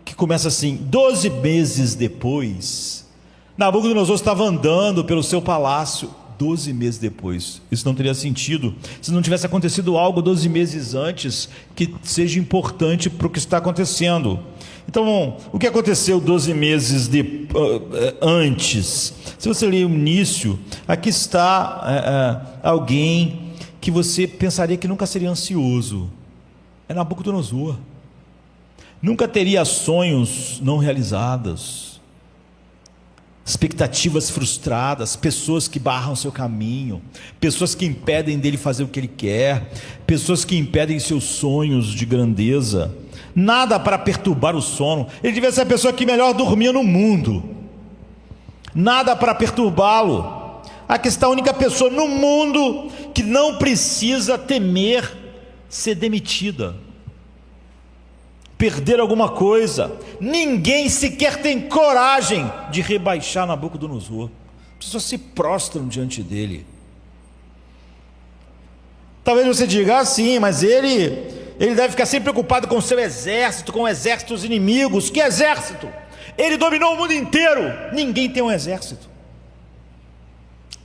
que começa assim, 12 meses depois, Nabucodonosor estava andando pelo seu palácio, 12 meses depois. Isso não teria sentido se não tivesse acontecido algo 12 meses antes que seja importante para o que está acontecendo. Então, o que aconteceu 12 meses antes? Se você ler o início, aqui está alguém que você pensaria que nunca seria ansioso. É Nabucodonosor. Nunca teria sonhos não realizados, expectativas frustradas, pessoas que barram seu caminho, pessoas que impedem dele fazer o que ele quer, pessoas que impedem seus sonhos de grandeza. Nada para perturbar o sono. Ele devia ser a pessoa que melhor dormia no mundo. Nada para perturbá-lo. Aqui está a única pessoa no mundo que não precisa temer ser demitida, perder alguma coisa. Ninguém sequer tem coragem de rebaixar Nabucodonosor. As pessoas se prostram diante dele. Talvez você diga, sim, mas ele deve ficar sempre preocupado com o seu exército, com exércitos inimigos. Que exército? Ele dominou o mundo inteiro. Ninguém tem um exército.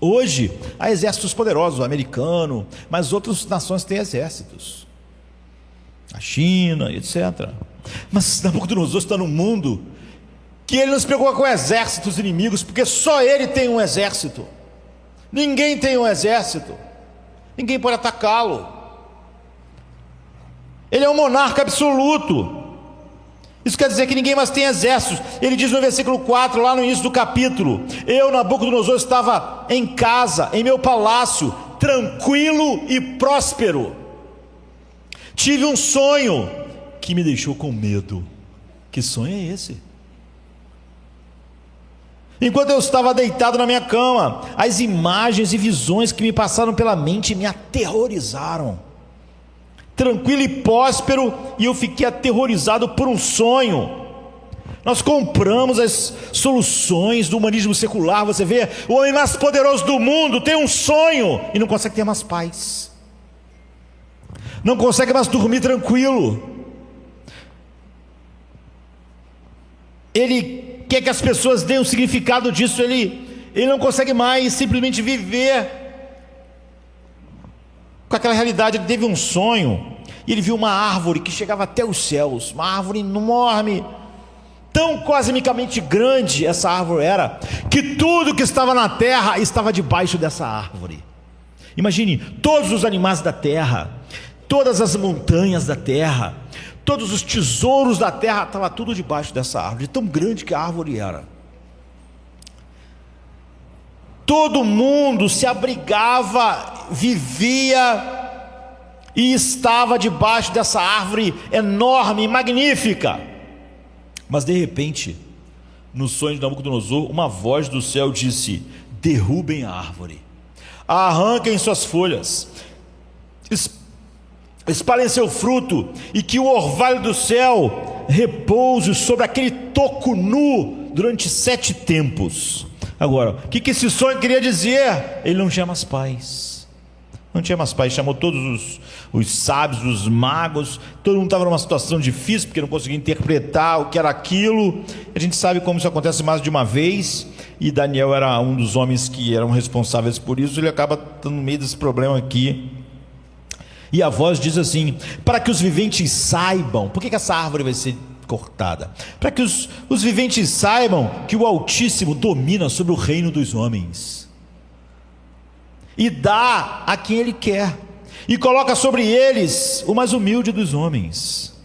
Hoje há exércitos poderosos, o americano, mas outras nações têm exércitos, a China, etc. Mas Nabucodonosor está num mundo que ele não se preocupa com exércitos inimigos, porque só ele tem um exército. Ninguém tem um exército, ninguém pode atacá-lo. Ele é um monarca absoluto. Isso quer dizer que ninguém mais tem exércitos. Ele diz no versículo 4, lá no início do capítulo: eu, Nabucodonosor, estava em casa, em meu palácio, tranquilo e próspero. Tive um sonho que me deixou com medo. Que sonho é esse? Enquanto eu estava deitado na minha cama, as imagens e visões que me passaram pela mente me aterrorizaram. Tranquilo e próspero, e eu fiquei aterrorizado por um sonho. Nós compramos as soluções do humanismo secular. Você vê, o homem mais poderoso do mundo tem um sonho e não consegue ter mais paz, não consegue mais dormir tranquilo. Ele quer que as pessoas deem o significado disso. Ele não consegue mais simplesmente viver com aquela realidade. Ele teve um sonho e ele viu uma árvore que chegava até os céus, uma árvore enorme, tão cosmicamente grande essa árvore era, que tudo que estava na terra estava debaixo dessa árvore. Imagine, todos os animais da terra, todas as montanhas da terra, todos os tesouros da terra, estava tudo debaixo dessa árvore, tão grande que a árvore era. Todo mundo se abrigava, vivia e estava debaixo dessa árvore enorme e magnífica. Mas de repente, no sonho de Nabucodonosor, uma voz do céu disse: derrubem a árvore, arranquem suas folhas, espalhem seu fruto, e que o orvalho do céu repouse sobre aquele toco nu durante 7 tempos. Agora, o que esse sonho queria dizer? Ele não tinha mais paz, não tinha mais paz. Chamou todos os sábios, os magos, todo mundo estava numa situação difícil, porque não conseguia interpretar o que era aquilo. A gente sabe como isso acontece mais de uma vez, e Daniel era um dos homens que eram responsáveis por isso. Ele acaba estando no meio desse problema aqui. E a voz diz assim: para que os viventes saibam. Por que essa árvore vai ser cortada? Para que os viventes saibam que o Altíssimo domina sobre o reino dos homens, e dá a quem Ele quer, e coloca sobre eles o mais humilde dos homens.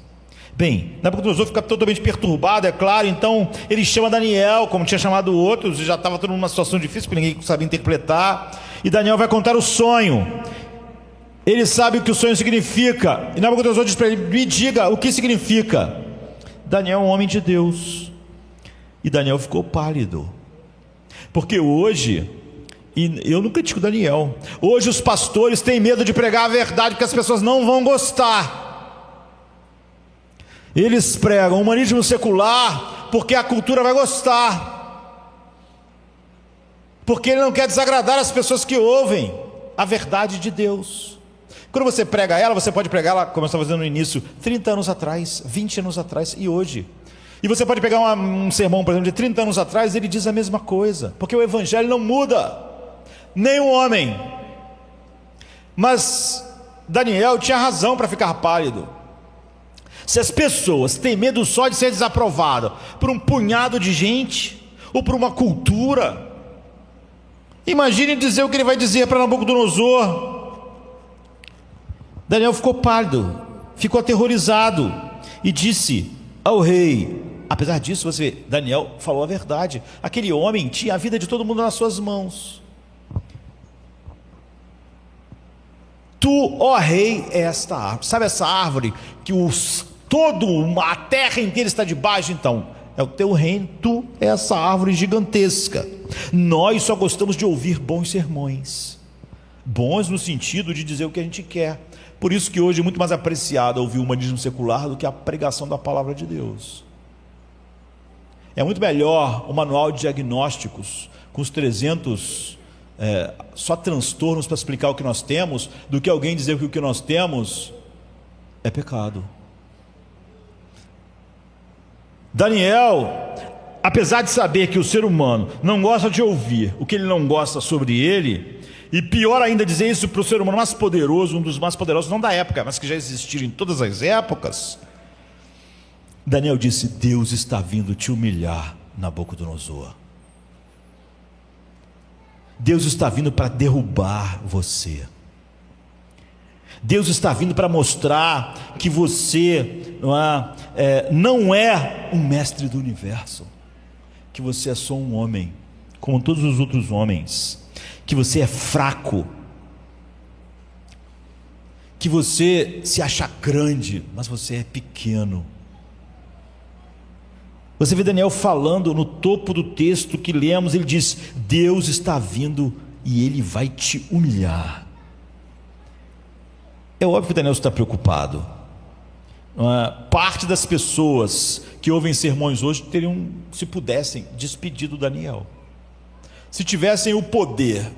Bem, Nabucodonosor fica totalmente perturbado, é claro. Então ele chama Daniel, como tinha chamado outros, e já estava todo mundo numa situação difícil, porque ninguém sabia interpretar. E Daniel vai contar o sonho. Ele sabe o que o sonho significa, e Nabucodonosor diz para ele: me diga o que significa. Daniel é um homem de Deus, e Daniel ficou pálido, porque hoje, e eu não critico Daniel, hoje os pastores têm medo de pregar a verdade, porque as pessoas não vão gostar. Eles pregam o humanismo secular porque a cultura vai gostar, porque ele não quer desagradar as pessoas que ouvem a verdade de Deus. Quando você prega ela, você pode pregar ela, como eu estava fazendo no início, 30 anos atrás, 20 anos atrás e hoje. E você pode pegar um sermão, por exemplo, de 30 anos atrás, ele diz a mesma coisa, porque o evangelho não muda, nem o homem. Mas Daniel tinha razão para ficar pálido. Se as pessoas têm medo só de ser desaprovado por um punhado de gente, ou por uma cultura, imagine dizer o que ele vai dizer para Nabucodonosor. Daniel ficou pálido, ficou aterrorizado, e disse ao rei. Apesar disso, você vê, Daniel falou a verdade. Aquele homem tinha a vida de todo mundo nas suas mãos. Tu, ó rei, é esta árvore. Sabe essa árvore que a terra inteira está debaixo? Então, é o teu reino. Tu é essa árvore gigantesca. Nós só gostamos de ouvir bons sermões, bons no sentido de dizer o que a gente quer. Por isso que hoje é muito mais apreciado ouvir o humanismo secular do que a pregação da palavra de Deus. É muito melhor o manual de diagnósticos com os 300 só transtornos para explicar o que nós temos, do que alguém dizer que o que nós temos é pecado. Daniel, apesar de saber que o ser humano não gosta de ouvir o que ele não gosta sobre ele, e pior ainda dizer isso para o ser humano mais poderoso, um dos mais poderosos, não da época, mas que já existiram em todas as épocas, Daniel disse: Deus está vindo te humilhar, Nabucodonosor. Deus está vindo para derrubar você. Deus está vindo para mostrar que você não é um mestre do universo, que você é só um homem, como todos os outros homens, que você é fraco, que você se acha grande, mas você é pequeno. Você vê Daniel falando no topo do texto que lemos, ele diz: Deus está vindo e ele vai te humilhar. É óbvio que Daniel está preocupado. Parte das pessoas que ouvem sermões hoje teriam, se pudessem, despedido Daniel. Se tivessem o poder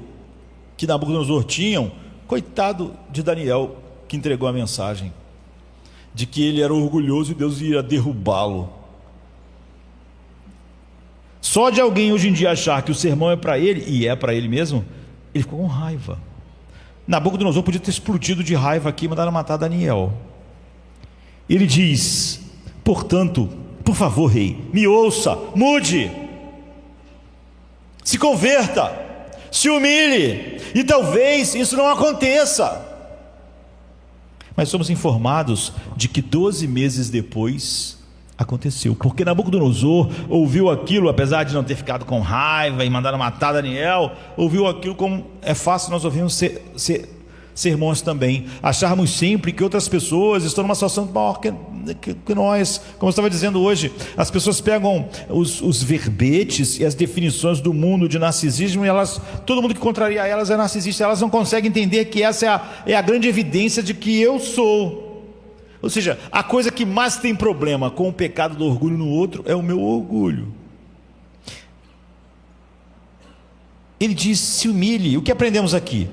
que Nabucodonosor tinham, coitado de Daniel, que entregou a mensagem de que ele era orgulhoso e Deus ia derrubá-lo. Só de alguém hoje em dia achar que o sermão é para ele, e é para ele mesmo, ele ficou com raiva. Nabucodonosor podia ter explodido de raiva aqui e mandado matar Daniel. Ele diz: portanto, por favor, rei, me ouça, mude, se converta, se humilhe, e talvez isso não aconteça. Mas somos informados de que 12 meses depois aconteceu, porque Nabucodonosor ouviu aquilo, apesar de não ter ficado com raiva e mandado matar Daniel, ouviu aquilo como é fácil nós ouvirmos sermões também, acharmos sempre que outras pessoas estão numa situação maior que nós. Como eu estava dizendo hoje, as pessoas pegam os verbetes e as definições do mundo de narcisismo e todo mundo que contraria elas é narcisista. Elas não conseguem entender que essa é a grande evidência de que eu sou. Ou seja, a coisa que mais tem problema com o pecado do orgulho no outro é o meu orgulho. Ele diz: se humilhe. O que aprendemos aqui?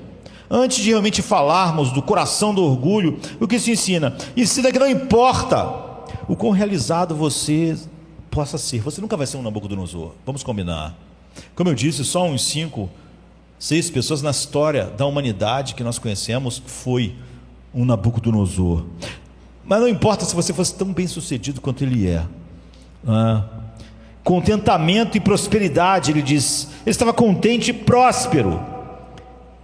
Antes de realmente falarmos do coração do orgulho, o que se ensina? Isso daqui não importa o quão realizado você possa ser. Você nunca vai ser um Nabucodonosor, vamos combinar. Como eu disse, só uns 5, 6 pessoas na história da humanidade que nós conhecemos foi um Nabucodonosor. Mas não importa se você fosse tão bem sucedido quanto ele é. Contentamento e prosperidade, ele diz. Ele estava contente e próspero.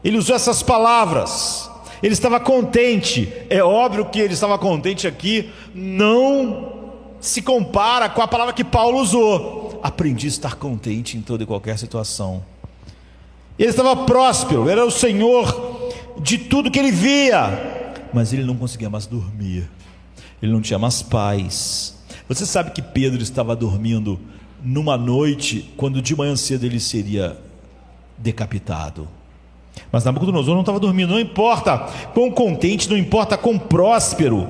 Ele usou essas palavras. Ele estava contente. É óbvio que ele estava contente aqui não se compara com a palavra que Paulo usou. Aprendi a estar contente em toda e qualquer situação. Ele estava próspero, era o senhor de tudo que ele via, mas ele não conseguia mais dormir. Ele não tinha mais paz. Você sabe que Pedro estava dormindo numa noite quando de manhã cedo ele seria decapitado. Mas Nabucodonosor não estava dormindo. Não importa quão contente, não importa quão próspero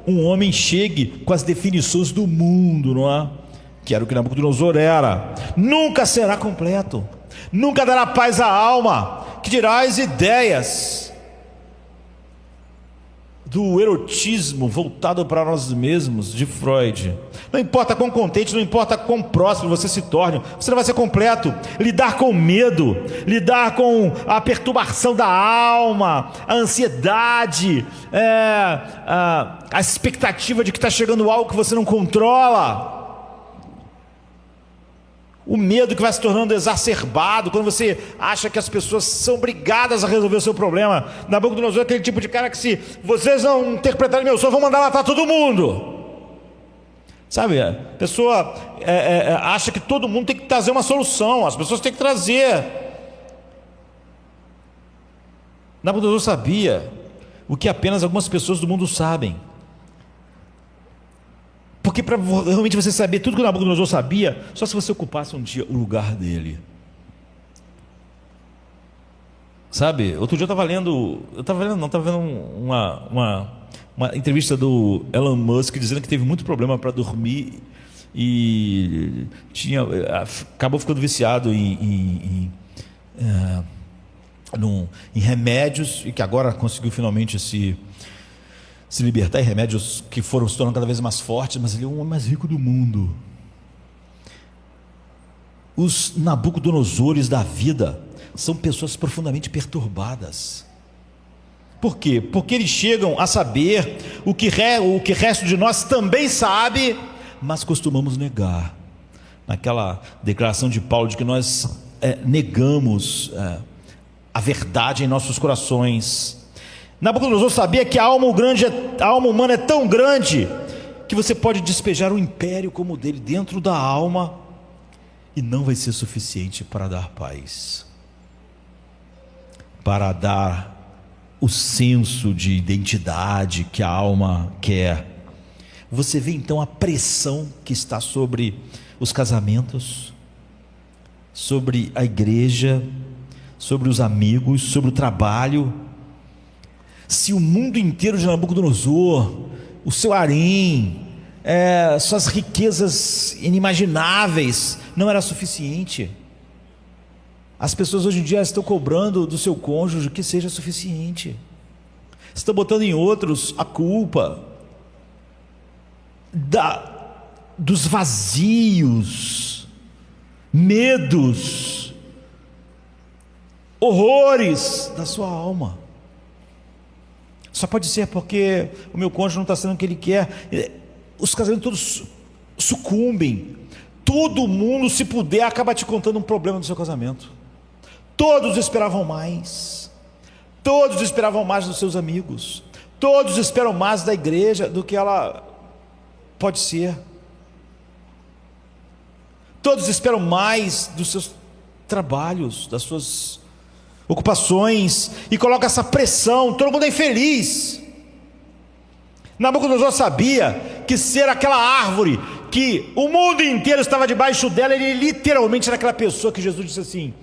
um homem chegue com as definições do mundo, não é? Que era o que Nabucodonosor era, nunca será completo, nunca dará paz à alma, que dirá as ideias do erotismo voltado para nós mesmos, de Freud. Não importa quão contente, não importa quão próximo você se torne, você não vai ser completo. Lidar com o medo, lidar com a perturbação da alma, a ansiedade, a expectativa de que está chegando algo que você não controla, o medo que vai se tornando exacerbado quando você acha que as pessoas são obrigadas a resolver o seu problema. Nabucodonosor é aquele tipo de cara que, se vocês não interpretarem meu sonho, vão mandar matar todo mundo. Sabe, a pessoa acha que todo mundo tem que trazer uma solução, as pessoas têm que trazer. Nabucodonosor sabia o que apenas algumas pessoas do mundo sabem. Porque para realmente você saber tudo que o Nabucodonosor sabia, só se você ocupasse um dia o lugar dele. Sabe, outro dia eu estava vendo uma entrevista do Elon Musk dizendo que teve muito problema para dormir e acabou ficando viciado em remédios, e que agora conseguiu finalmente se libertar, em remédios que foram se tornando cada vez mais fortes, mas ele é o homem mais rico do mundo. Os Nabucodonosores da vida são pessoas profundamente perturbadas. Por quê? Porque eles chegam a saber o que o resto de nós também sabe, mas costumamos negar. Naquela declaração de Paulo de que nós negamos a verdade em nossos corações. Nabucodonosor sabia que a alma humana é tão grande que você pode despejar um império como o dele dentro da alma e não vai ser suficiente para dar paz, para dar o senso de identidade que a alma quer. Você vê então a pressão que está sobre os casamentos, sobre a igreja, sobre os amigos, sobre o trabalho. Se o mundo inteiro de Nabucodonosor, o seu harém, suas riquezas inimagináveis, não era suficiente. As pessoas hoje em dia estão cobrando do seu cônjuge que seja suficiente, estão botando em outros a culpa dos vazios, medos, horrores da sua alma. Só pode ser porque o meu cônjuge não está sendo o que ele quer. Os casamentos todos sucumbem. Todo mundo, se puder, acaba te contando um problema do seu casamento. Todos esperavam mais. Todos esperavam mais dos seus amigos. Todos esperam mais da igreja do que ela pode ser. Todos esperam mais dos seus trabalhos, das suas ocupações, e coloca essa pressão. Todo mundo é infeliz. Nabucodonosor sabia que ser aquela árvore que o mundo inteiro estava debaixo dela, ele literalmente era aquela pessoa que Jesus disse assim: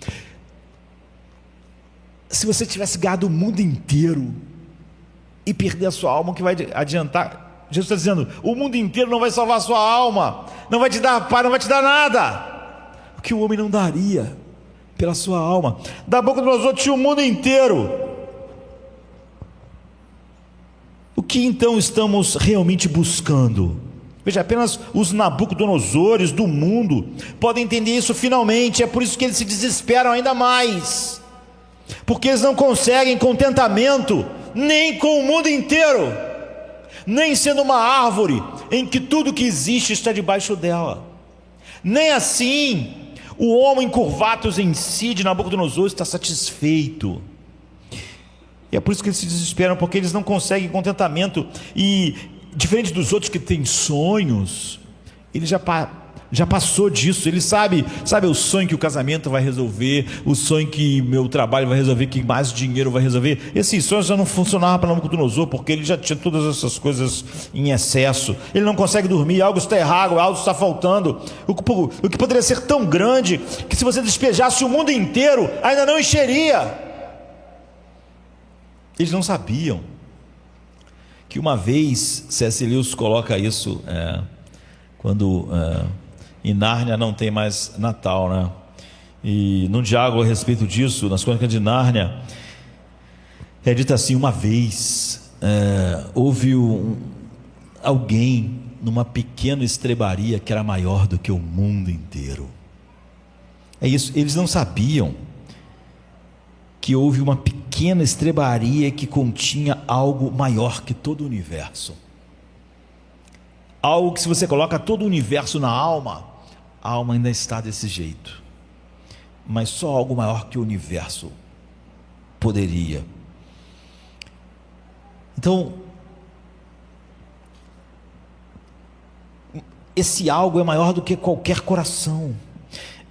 se você tivesse ganhado o mundo inteiro e perder a sua alma, o que vai adiantar? Jesus está dizendo: o mundo inteiro não vai salvar a sua alma, não vai te dar paz, não vai te dar nada, o que o homem não daria pela sua alma. Nabucodonosor tinha o mundo inteiro. O que então estamos realmente buscando? Veja, apenas os Nabucodonosores do mundo podem entender isso finalmente. É por isso que eles se desesperam ainda mais, porque eles não conseguem contentamento nem com o mundo inteiro, nem sendo uma árvore em que tudo que existe está debaixo dela. Nem assim o homem curvatus em si de Nabucodonosor está satisfeito. E é por isso que eles se desesperam, porque eles não conseguem contentamento. E diferente dos outros que têm sonhos, ele já passou disso. Ele sabe o sonho que o casamento vai resolver, o sonho que meu trabalho vai resolver, que mais dinheiro vai resolver. Esses sonhos já não funcionavam para Nabucodonosor, porque ele já tinha todas essas coisas em excesso. Ele não consegue dormir, algo está errado, algo está faltando. O que poderia ser tão grande que, se você despejasse o mundo inteiro, ainda não encheria. Eles não sabiam que uma vez, C.S. Lewis coloca isso, quando em Nárnia não tem mais Natal, né? E num diálogo a respeito disso, nas Crônicas de Nárnia, é dito assim: uma vez houve alguém numa pequena estrebaria que era maior do que o mundo inteiro. É isso, eles não sabiam que houve uma pequena estrebaria que continha algo maior que todo o universo. Algo que, se você coloca todo o universo na alma, a alma ainda está desse jeito. Mas só algo maior que o universo poderia. Então, esse algo é maior do que qualquer coração,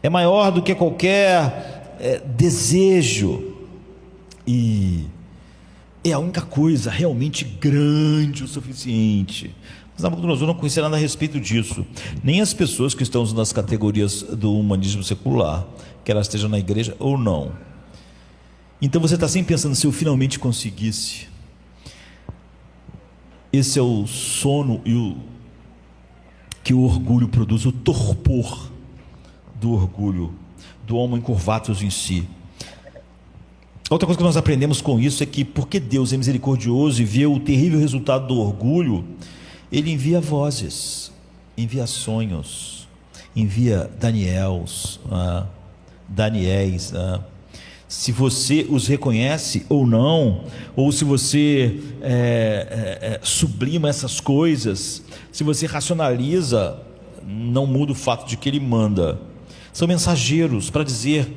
é maior do que qualquer desejo, e é a única coisa realmente grande o suficiente. Mas Nabucodonosor não conhecia nada a respeito disso, nem as pessoas que estão nas categorias do humanismo secular, que elas estejam na igreja ou não. Então você está sempre pensando: se eu finalmente conseguisse. Esse é o sono que o orgulho produz, o torpor do orgulho, do homem curvatus em si. Outra coisa que nós aprendemos com isso é que, porque Deus é misericordioso e vê o terrível resultado do orgulho, Ele envia vozes, envia sonhos, envia Daniéis. Se você os reconhece ou não, ou se você sublima essas coisas, se você racionaliza, não muda o fato de que Ele manda. São mensageiros para dizer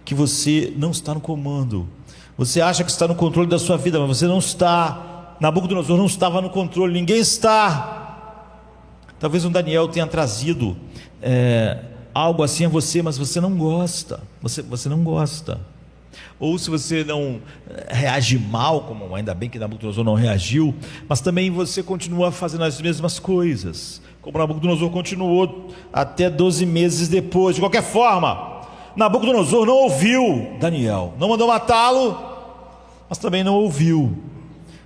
que você não está no comando. Você acha que está no controle da sua vida, mas você não está. Nabucodonosor não estava no controle, ninguém está. Talvez um Daniel tenha trazido algo assim a você, mas você não gosta. Você não gosta. Ou se você não reage mal, como ainda bem que Nabucodonosor não reagiu, mas também você continua fazendo as mesmas coisas, como Nabucodonosor continuou até 12 meses depois. De qualquer forma, Nabucodonosor não ouviu Daniel, não mandou matá-lo, mas também não ouviu.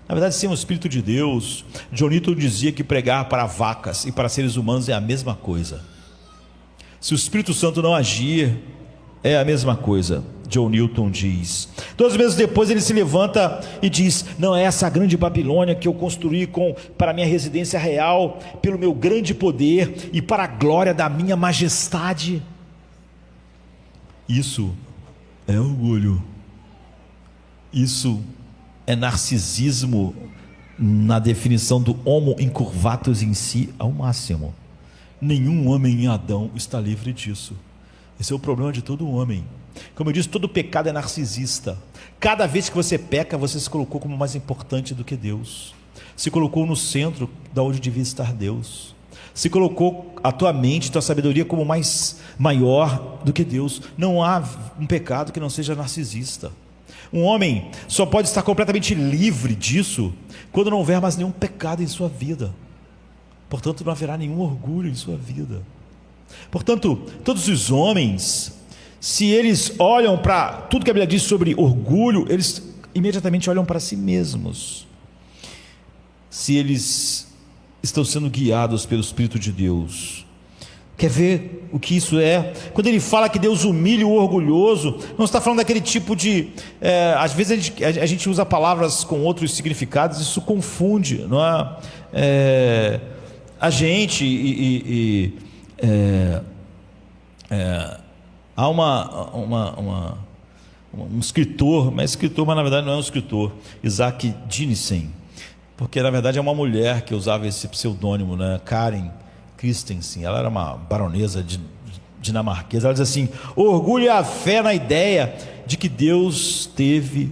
Na verdade, sem o Espírito de Deus, John Newton dizia que pregar para vacas e para seres humanos é a mesma coisa. Se o Espírito Santo não agir, é a mesma coisa. John Newton diz. 12 meses depois ele se levanta e diz: não é essa grande Babilônia que eu construí para minha residência real, pelo meu grande poder e para a glória da minha majestade. Isso é orgulho. Isso é narcisismo na definição do homo incurvatus em si ao máximo. Nenhum homem em Adão está livre disso. Esse é o problema de todo homem. Como eu disse, todo pecado é narcisista. Cada vez que você peca, você se colocou como mais importante do que Deus. Se colocou no centro da onde devia estar Deus. Se colocou a tua mente, tua sabedoria como maior do que Deus. Não há um pecado que não seja narcisista. Um homem só pode estar completamente livre disso quando não houver mais nenhum pecado em sua vida. Portanto, não haverá nenhum orgulho em sua vida. Portanto, todos os homens, se eles olham para tudo que a Bíblia diz sobre orgulho, eles imediatamente olham para si mesmos. Se eles estão sendo guiados pelo Espírito de Deus. Quer ver o que isso é? Quando ele fala que Deus humilha o orgulhoso, não está falando daquele tipo de... às vezes a gente usa palavras com outros significados, isso confunde, não é? A gente há um escritor, mas na verdade não é um escritor, Isaac Dinesen, porque na verdade é uma mulher que usava esse pseudônimo, né? Karen Christensen. Ela era uma baronesa dinamarquesa. Ela diz assim: o orgulho é a fé na ideia de que Deus teve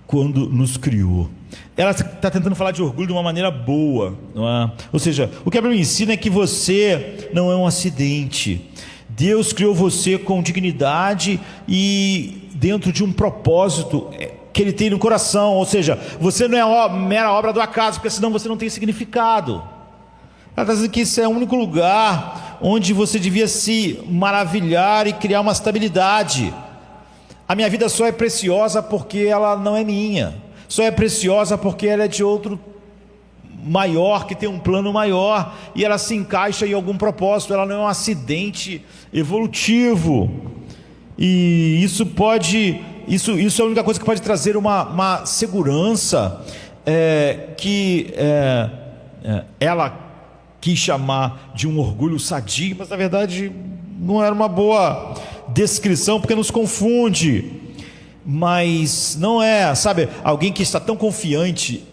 quando nos criou. Ela está tentando falar de orgulho de uma maneira boa, não é? Ou seja, o que a Bíblia ensina é que você não é um acidente. Deus criou você com dignidade e dentro de um propósito que Ele tem no coração. Ou seja, você não é a mera obra do acaso, porque senão você não tem significado. Ela está dizendo que esse é o único lugar onde você devia se maravilhar e criar uma estabilidade. A minha vida só é preciosa porque ela não é minha. Só é preciosa porque ela é de outro maior, que tem um plano maior, e ela se encaixa em algum propósito. Ela não é um acidente evolutivo. E isso é a única coisa que pode trazer uma segurança que ela quis chamar de um orgulho sadio, mas na verdade não era uma boa descrição, porque nos confunde. Mas não é, sabe, alguém que está tão confiante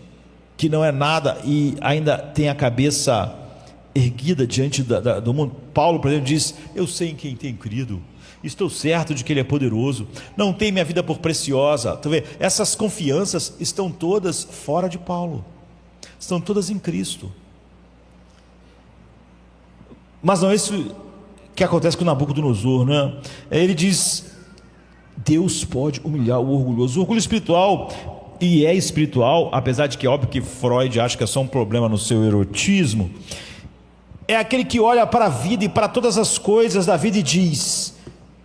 que não é nada e ainda tem a cabeça erguida diante do mundo. Paulo, por exemplo, diz: eu sei em quem tenho crido, estou certo de que Ele é poderoso, não tenho minha vida por preciosa. Tu vê, essas confianças estão todas fora de Paulo, estão todas em Cristo. Mas não é isso que acontece com Nabucodonosor, né? Ele diz: Deus pode humilhar o orgulhoso. O orgulho espiritual, e é espiritual, apesar de que é óbvio que Freud acha que é só um problema no seu erotismo, é aquele que olha para a vida e para todas as coisas da vida e diz: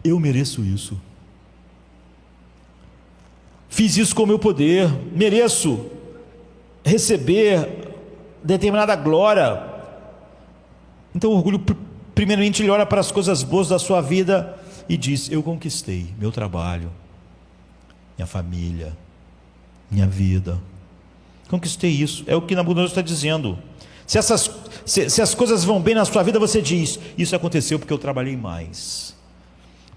eu mereço isso, fiz isso com o meu poder, mereço receber determinada glória. Então o orgulho, primeiramente, ele olha para as coisas boas da sua vida e diz: eu conquistei meu trabalho, minha família, minha vida, conquistei isso. É o que Nabucodonosor está dizendo. Se as coisas vão bem na sua vida, você diz: isso aconteceu porque eu trabalhei mais,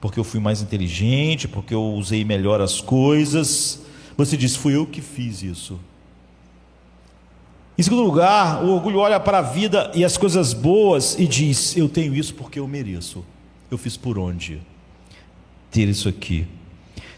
porque eu fui mais inteligente, porque eu usei melhor as coisas. Você diz: fui eu que fiz isso. Em segundo lugar, o orgulho olha para a vida e as coisas boas e diz: eu tenho isso porque eu mereço, eu fiz por onde? ter isso aqui.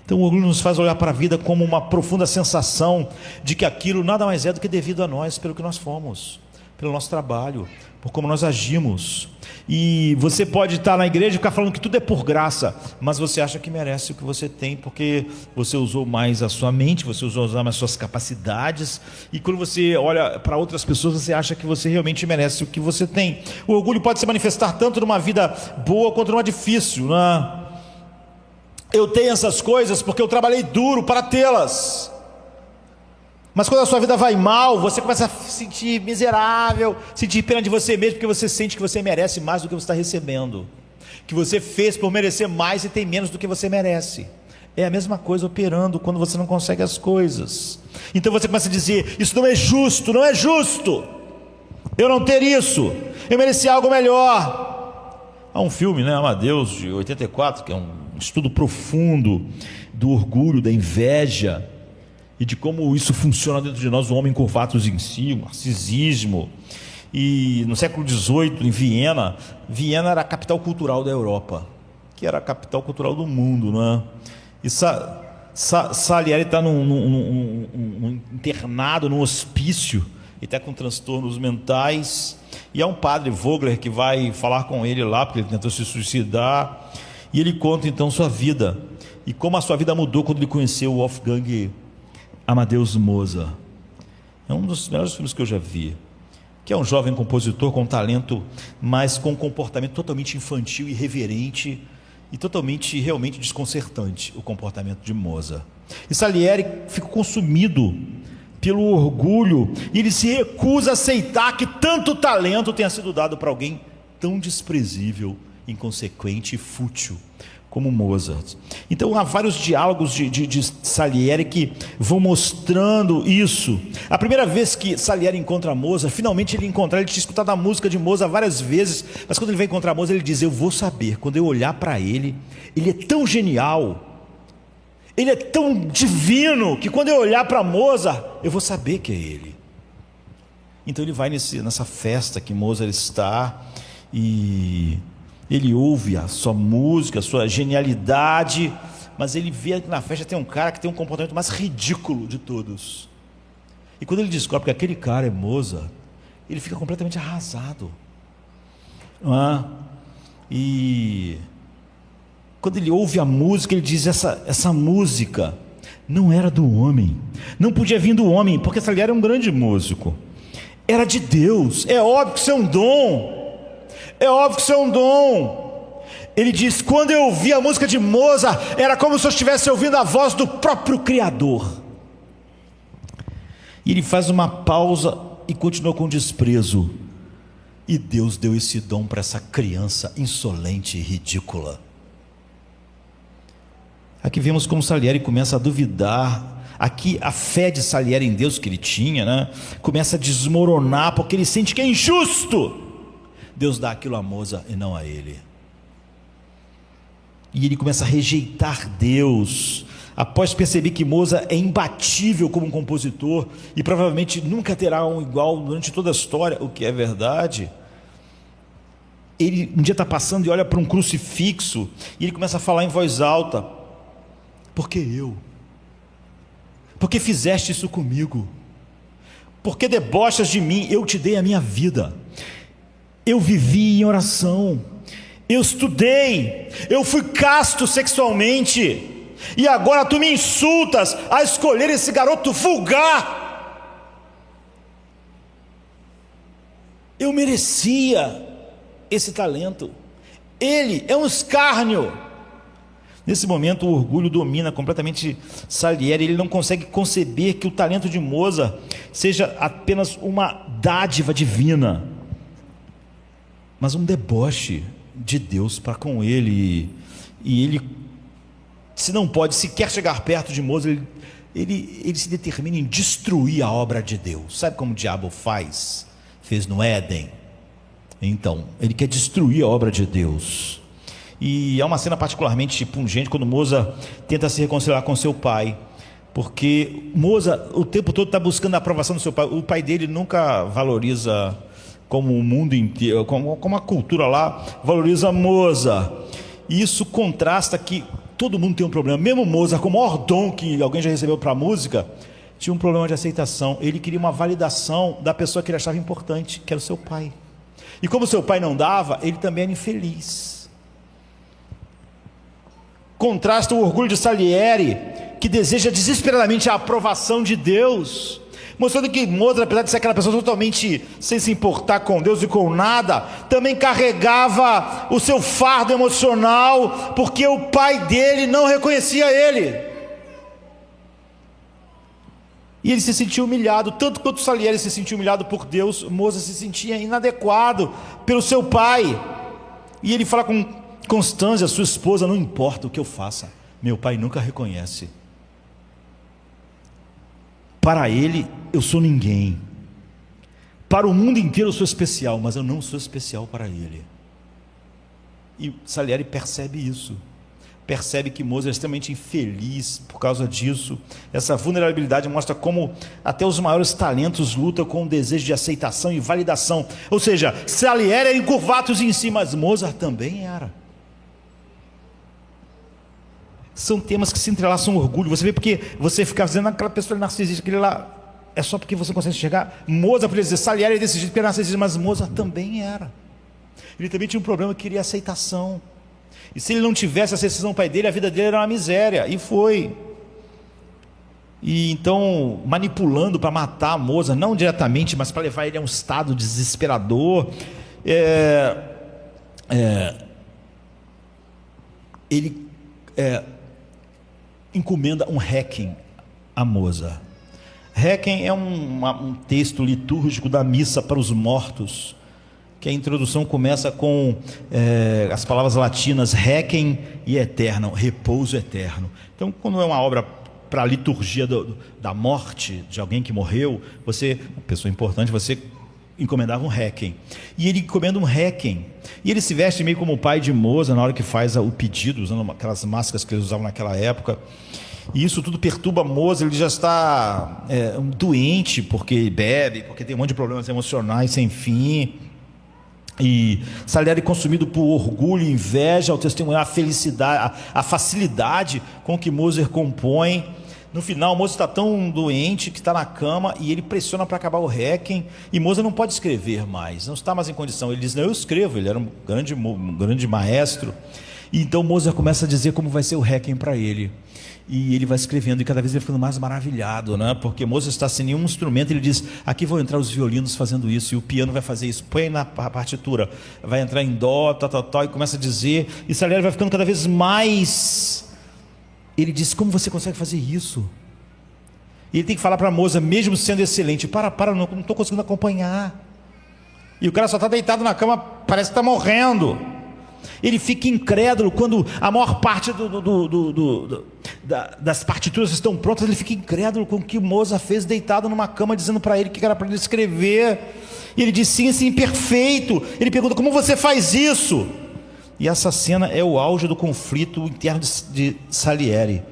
Então o orgulho nos faz olhar para a vida como uma profunda sensação de que aquilo nada mais é do que devido a nós, pelo que nós fomos, pelo nosso trabalho, por como nós agimos. E você pode estar na igreja e ficar falando que tudo é por graça, mas você acha que merece o que você tem, porque você usou mais a sua mente, você usou mais as suas capacidades, e quando você olha para outras pessoas, você acha que você realmente merece o que você tem. O orgulho pode se manifestar tanto numa vida boa quanto numa difícil, né? Eu tenho essas coisas porque eu trabalhei duro para tê-las. Mas quando a sua vida vai mal, você começa a se sentir miserável, sentir pena de você mesmo, porque você sente que você merece mais do que você está recebendo, que você fez por merecer mais e tem menos do que você merece. É a mesma coisa operando quando você não consegue as coisas. Então você começa a dizer: isso não é justo, não é justo, eu não ter isso, eu mereci algo melhor. Há um filme, né, Amadeus, de 84, que é um estudo profundo do orgulho, da inveja, e de como isso funciona dentro de nós, o homem curvatus em si, o narcisismo. E no século XVIII, em Viena era a capital cultural da Europa, que era a capital cultural do mundo, né? E Salieri está internado num hospício, e está com transtornos mentais, e há um padre, Vogler, que vai falar com ele lá, porque ele tentou se suicidar, e ele conta então sua vida, e como a sua vida mudou quando ele conheceu o Wolfgang Amadeus Mozart. É um dos melhores filmes que eu já vi, que é um jovem compositor com talento, mas com um comportamento totalmente infantil, irreverente e totalmente, realmente desconcertante, o comportamento de Mozart. E Salieri fica consumido pelo orgulho, e ele se recusa a aceitar que tanto talento tenha sido dado para alguém tão desprezível, inconsequente e fútil como Mozart. Então há vários diálogos de Salieri que vão mostrando isso. A primeira vez que Salieri encontra Mozart, finalmente ele tinha escutado a música de Mozart várias vezes, mas quando ele vai encontrar Mozart, ele diz: eu vou saber, quando eu olhar para ele, ele é tão genial, ele é tão divino, que quando eu olhar para Mozart, eu vou saber que é ele. Então ele vai nessa festa que Mozart está, e ele ouve a sua música, a sua genialidade, mas ele vê que na festa tem um cara que tem um comportamento mais ridículo de todos. E quando ele descobre que aquele cara é Mozart, ele fica completamente arrasado. E quando ele ouve a música, ele diz: essa música não era do homem, não podia vir do homem, porque Salieri era um grande músico, era de Deus. É óbvio que isso é um dom. É óbvio que isso é um dom. Ele diz: quando eu ouvi a música de Mozart, era como se eu estivesse ouvindo a voz do próprio Criador. E ele faz uma pausa e continua com desprezo: e Deus deu esse dom para essa criança insolente e ridícula. Aqui vemos como Salieri começa a duvidar. Aqui a fé de Salieri em Deus que ele tinha, né, começa a desmoronar, porque ele sente que é injusto Deus dá aquilo a Mozart e não a ele. E ele começa a rejeitar Deus, após perceber que Mozart é imbatível como um compositor, e provavelmente nunca terá um igual durante toda a história, o que é verdade. Ele um dia está passando e olha para um crucifixo, e ele começa a falar em voz alta: por que eu? Por que fizeste isso comigo? Por que debochas de mim? Eu te dei a minha vida, eu vivi em oração, eu estudei, eu fui casto sexualmente, e agora tu me insultas a escolher esse garoto vulgar. Eu merecia esse talento, ele é um escárnio. Nesse momento o orgulho domina completamente Salieri. Ele não consegue conceber que o talento de Mozart seja apenas uma dádiva divina, mas um deboche de Deus para com ele. E ele, se não pode sequer chegar perto de Mozart, ele se determina em destruir a obra de Deus. Sabe como o diabo fez no Éden? Então, ele quer destruir a obra de Deus. E há uma cena particularmente pungente quando Mozart tenta se reconciliar com seu pai, porque Mozart o tempo todo está buscando a aprovação do seu pai. O pai dele nunca valoriza, como o mundo inteiro, como a cultura lá valoriza Mozart. E isso contrasta Todo mundo tem um problema. Mesmo Mozart, com o maior dom que alguém já recebeu para a música, tinha um problema de aceitação. Ele queria uma validação da pessoa que ele achava importante, que era o seu pai. E como seu pai não dava, ele também era infeliz. Contrasta o orgulho de Salieri, que deseja desesperadamente a aprovação de Deus, mostrando que Mozart, apesar de ser aquela pessoa totalmente sem se importar com Deus e com nada, também carregava o seu fardo emocional, porque o pai dele não reconhecia ele. E ele se sentia humilhado, tanto quanto Salieri se sentia humilhado por Deus, Mozart se sentia inadequado pelo seu pai. E ele fala com Constância, sua esposa: não importa o que eu faça, meu pai nunca reconhece. Para ele, eu sou ninguém. Para o mundo inteiro eu sou especial, mas eu não sou especial para ele. E Salieri percebe isso. Percebe que Mozart é extremamente infeliz por causa disso. Essa vulnerabilidade mostra como até os maiores talentos lutam com o desejo de aceitação e validação. Ou seja, Salieri era encurvados em si, mas Mozart também era. São temas que se entrelaçam ao orgulho. Você vê porque você fica dizendo aquela pessoa narcisista, aquele lá, é só porque você consegue enxergar. Mozart podia dizer, Salieri é desse jeito porque era narcisista, mas Mozart também era. Ele também tinha um problema que queria aceitação. E se ele não tivesse aceitação do pai dele, a vida dele era uma miséria. E foi. E então, manipulando para matar Mozart, não diretamente, mas para levar ele a um estado desesperador. Ele encomenda um Requiem a Mozart. Requiem é um texto litúrgico da missa para os mortos, que a introdução começa com as palavras latinas Requiem e Aeternam, repouso eterno. Então, quando é uma obra para a liturgia da morte de alguém que morreu, você, uma pessoa importante, você encomendava um Requiem. E ele encomenda um Requiem. E ele se veste meio como o pai de Mozart na hora que faz o pedido, usando aquelas máscaras que eles usavam naquela época. E isso tudo perturba Mozart. Ele já está doente porque bebe, porque tem um monte de problemas emocionais sem fim. E Salieri, consumido por orgulho e inveja, ao testemunhar a felicidade, a facilidade com que Mozart compõe. No final, Mozart está tão doente que está na cama e ele pressiona para acabar o Requiem. E Mozart não pode escrever mais, não está mais em condição. Ele diz: não, eu escrevo. Ele era um grande maestro. E então Mozart começa a dizer como vai ser o Requiem para ele. E ele vai escrevendo, e cada vez ele ficando mais maravilhado, né? Porque Mozart está sem nenhum instrumento. Ele diz: aqui vão entrar os violinos fazendo isso, e o piano vai fazer isso. Põe na partitura, vai entrar em dó, tal, e começa a dizer. E Salieri vai ficando cada vez mais. Ele diz: como você consegue fazer isso? E ele tem que falar para Mozart, mesmo sendo excelente: para, não estou conseguindo acompanhar. E o cara só está deitado na cama, parece que está morrendo. Ele fica incrédulo quando a maior parte das partituras estão prontas. Ele fica incrédulo com o que Mozart fez deitado numa cama, dizendo para ele que era para ele escrever. E ele diz: sim, perfeito. Ele pergunta: como você faz isso? E essa cena é o auge do conflito interno de Salieri.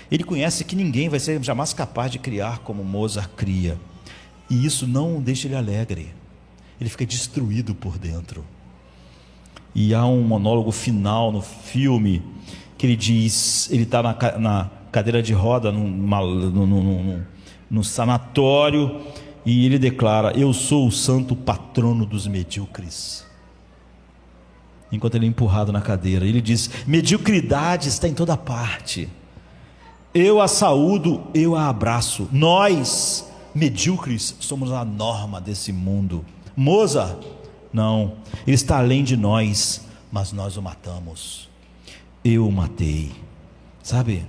Ele conhece que ninguém vai ser jamais capaz de criar como Mozart cria. E isso não o deixa ele alegre. Ele fica destruído por dentro. E há um monólogo final no filme que ele diz, ele está na cadeira de roda num sanatório, e ele declara: eu sou o santo patrono dos medíocres. Enquanto ele é empurrado na cadeira, ele diz: mediocridade está em toda parte, eu a saúdo, eu a abraço. Nós, medíocres, somos a norma desse mundo. Mozart, não, ele está além de nós, mas nós o matamos. Eu o matei. Sabe?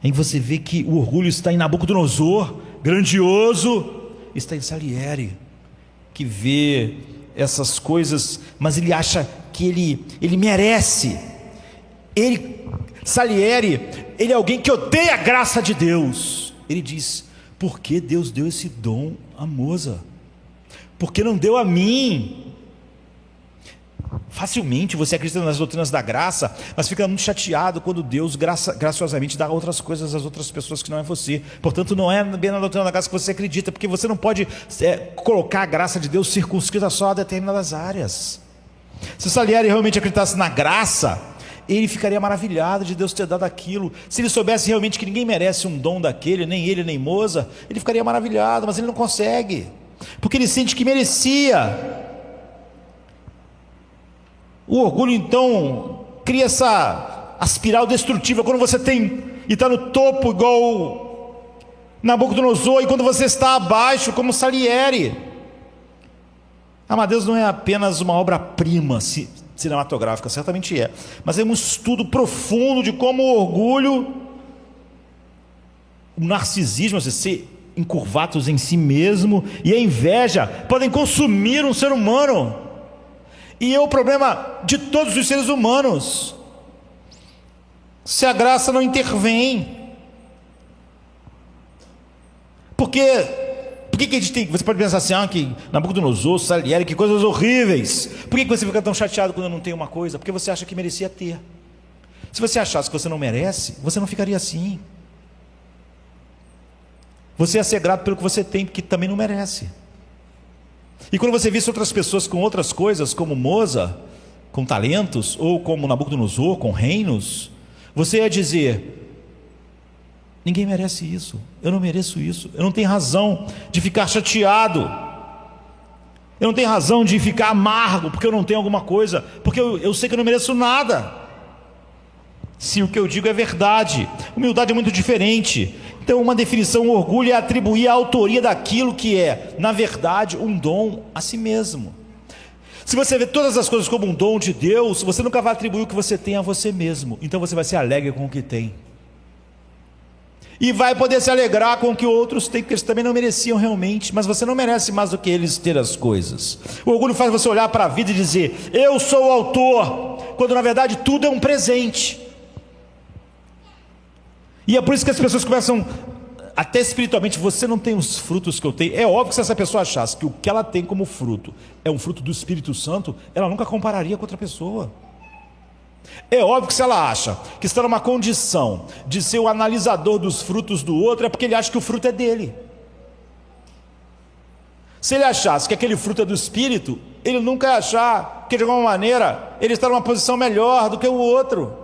Aí você vê que o orgulho está em Nabucodonosor, grandioso, está em Salieri, que vê essas coisas, mas ele acha que ele merece. Salieri, ele é alguém que odeia a graça de Deus. Ele diz: por que Deus deu esse dom a Mozart? Por que não deu a mim? Facilmente você acredita nas doutrinas da graça, mas fica muito chateado quando Deus graciosamente dá outras coisas às outras pessoas que não é você. Portanto, não é bem na doutrina da graça que você acredita, porque você não pode colocar a graça de Deus circunscrita só a determinadas áreas. Se Salieri realmente acreditasse na graça, ele ficaria maravilhado de Deus ter dado aquilo. Se ele soubesse realmente que ninguém merece um dom daquele, nem ele, nem Moza, ele ficaria maravilhado, mas ele não consegue, porque ele sente que merecia. O orgulho então cria essa espiral destrutiva. Quando você tem e está no topo igual Nabucodonosor, e quando você está abaixo como Salieri. Amadeus não é apenas uma obra-prima cinematográfica, certamente é, mas é um estudo profundo de como o orgulho, o narcisismo, ser encurvados em si mesmo, e a inveja podem consumir um ser humano. E é o problema de todos os seres humanos, se a graça não intervém. Por que a gente tem? Você pode pensar assim, que Nabucodonosor, Salieri, que coisas horríveis. Por que você fica tão chateado quando não tem uma coisa? Porque você acha que merecia ter. Se você achasse que você não merece, você não ficaria assim. Você ia ser grato pelo que você tem, porque também não merece. E quando você visse outras pessoas com outras coisas, como Moza, com talentos, ou como Nabucodonosor, com reinos, você ia dizer: ninguém merece isso, eu não mereço isso, eu não tenho razão de ficar chateado, eu não tenho razão de ficar amargo porque eu não tenho alguma coisa, porque eu sei que eu não mereço nada. Se o que eu digo é verdade. Humildade é muito diferente. Então, uma definição: o orgulho é atribuir a autoria daquilo que é, na verdade, um dom a si mesmo. Se você vê todas as coisas como um dom de Deus, você nunca vai atribuir o que você tem a você mesmo. Então você vai ser alegre com o que tem, e vai poder se alegrar com o que outros têm, porque eles também não mereciam realmente, mas você não merece mais do que eles ter as coisas. O orgulho faz você olhar para a vida e dizer: eu sou o autor, quando na verdade tudo é um presente. E é por isso que as pessoas começam, até espiritualmente: você não tem os frutos que eu tenho. É óbvio que se essa pessoa achasse que o que ela tem como fruto é um fruto do Espírito Santo, ela nunca compararia com outra pessoa. É óbvio que se ela acha que está numa condição de ser o analisador dos frutos do outro, é porque ele acha que o fruto é dele. Se ele achasse que aquele fruto é do Espírito, ele nunca ia achar que de alguma maneira ele está numa posição melhor do que o outro.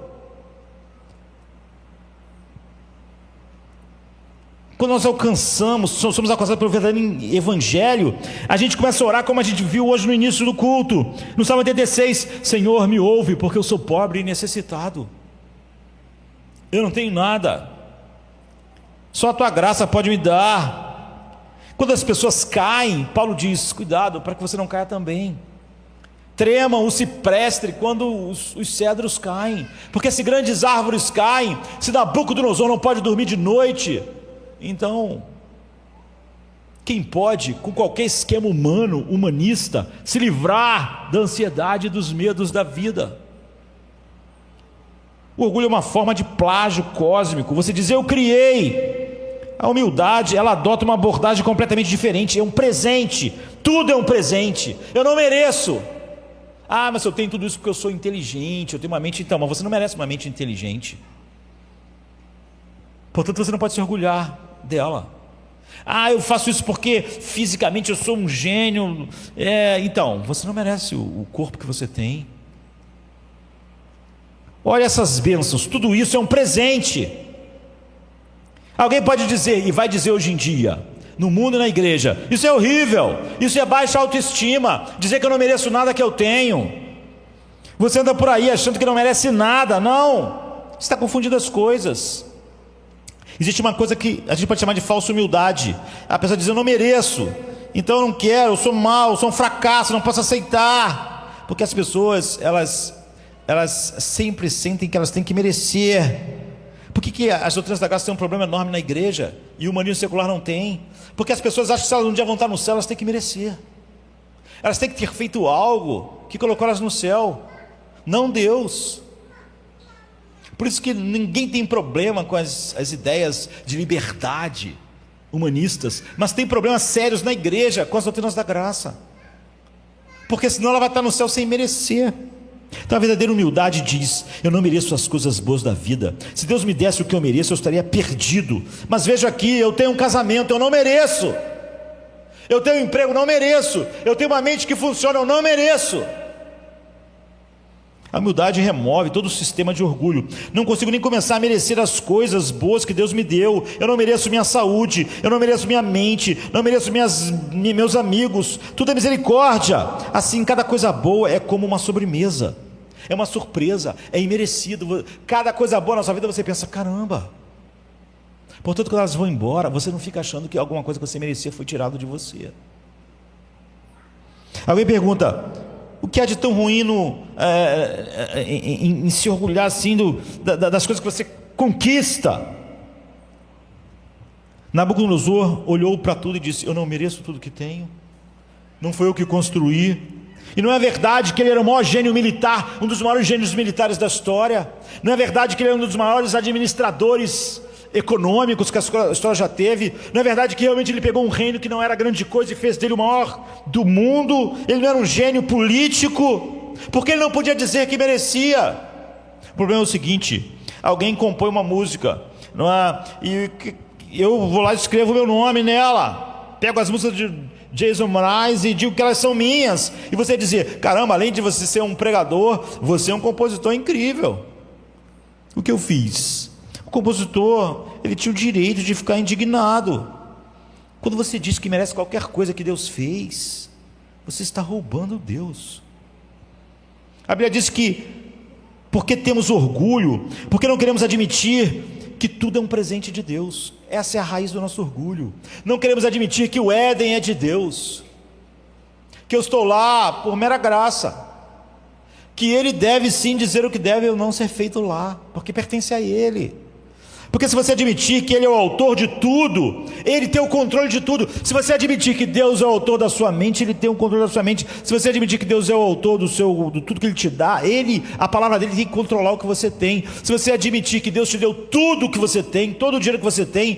Quando nós alcançamos, somos alcançados pelo verdadeiro evangelho, a gente começa a orar como a gente viu hoje no início do culto, no Salmo 86, Senhor, me ouve, porque eu sou pobre e necessitado, eu não tenho nada, só a tua graça pode me dar. Quando as pessoas caem, Paulo diz: cuidado para que você não caia também. Tremam o cipreste quando os cedros caem, porque se grandes árvores caem, se Nabucodonosor não pode dormir de noite, então quem pode, com qualquer esquema humano, humanista, se livrar da ansiedade e dos medos da vida? O orgulho é uma forma de plágio cósmico. Você diz: eu criei. A humildade, ela adota uma abordagem completamente diferente. É um presente, tudo é um presente. Eu não mereço. Mas eu tenho tudo isso porque eu sou inteligente, eu tenho uma mente. Então, mas você não merece uma mente inteligente, portanto você não pode se orgulhar dela. Eu faço isso porque fisicamente eu sou um gênio. Então, você não merece o corpo que você tem. Olha essas bênçãos, tudo isso é um presente. Alguém pode dizer, e vai dizer hoje em dia, no mundo e na igreja: isso é horrível, isso é baixa autoestima, dizer que eu não mereço nada que eu tenho. Você anda por aí achando que não merece nada. Não, você está confundindo as coisas. Existe uma coisa que a gente pode chamar de falsa humildade. A pessoa diz: eu não mereço, então eu não quero, eu sou mau, eu sou um fracasso, não posso aceitar. Porque as pessoas, elas sempre sentem que elas têm que merecer. Por que as doutrinas da graça têm um problema enorme na igreja e o humanismo secular não tem? Porque as pessoas acham que se elas um dia vão estar no céu, elas têm que merecer. Elas têm que ter feito algo que colocou elas no céu, não Deus. Por isso que ninguém tem problema com as ideias de liberdade humanistas, mas tem problemas sérios na igreja com as doutrinas da graça, porque senão ela vai estar no céu sem merecer. Então a verdadeira humildade diz: eu não mereço as coisas boas da vida. Se Deus me desse o que eu mereço, eu estaria perdido. Mas veja aqui, eu tenho um casamento, eu não mereço. Eu tenho um emprego, não mereço. Eu tenho uma mente que funciona, eu não mereço. A humildade remove todo o sistema de orgulho. Não consigo nem começar a merecer as coisas boas que Deus me deu. Eu não mereço minha saúde, eu não mereço minha mente, não mereço meus amigos. Tudo é misericórdia. Assim, cada coisa boa é como uma sobremesa, é uma surpresa, é imerecido. Cada coisa boa na sua vida você pensa, caramba. Portanto, quando elas vão embora, você não fica achando que alguma coisa que você merecia foi tirado de você. Alguém pergunta, o que há de tão ruim em se orgulhar assim das coisas que você conquista? Nabucodonosor olhou para tudo e disse, eu não mereço tudo que tenho, não foi eu que construí. E não é verdade que ele era o maior gênio militar, um dos maiores gênios militares da história. Não é verdade que ele era um dos maiores administradores econômicos que a história já teve. Não é verdade que realmente ele pegou um reino que não era grande coisa e fez dele o maior do mundo. Ele não era um gênio político, porque ele não podia dizer que merecia. O problema é o seguinte, alguém compõe uma música, não é? E eu vou lá e escrevo o meu nome nela, pego as músicas de Jason Mraz e digo que elas são minhas, e você dizer, caramba, além de você ser um pregador, você é um compositor incrível. O que eu fiz? O compositor, ele tinha o direito de ficar indignado. Quando você diz que merece qualquer coisa que Deus fez, você está roubando Deus. A Bíblia diz que, porque temos orgulho, porque não queremos admitir que tudo é um presente de Deus. Essa é a raiz do nosso orgulho. Não queremos admitir que o Éden é de Deus, que eu estou lá por mera graça, que Ele deve sim dizer o que deve ou não ser feito lá, porque pertence a Ele. Porque se você admitir que Ele é o autor de tudo, Ele tem o controle de tudo. Se você admitir que Deus é o autor da sua mente, Ele tem o controle da sua mente. Se você admitir que Deus é o autor de tudo que Ele te dá, a palavra dEle tem que controlar o que você tem. Se você admitir que Deus te deu tudo o que você tem, todo o dinheiro que você tem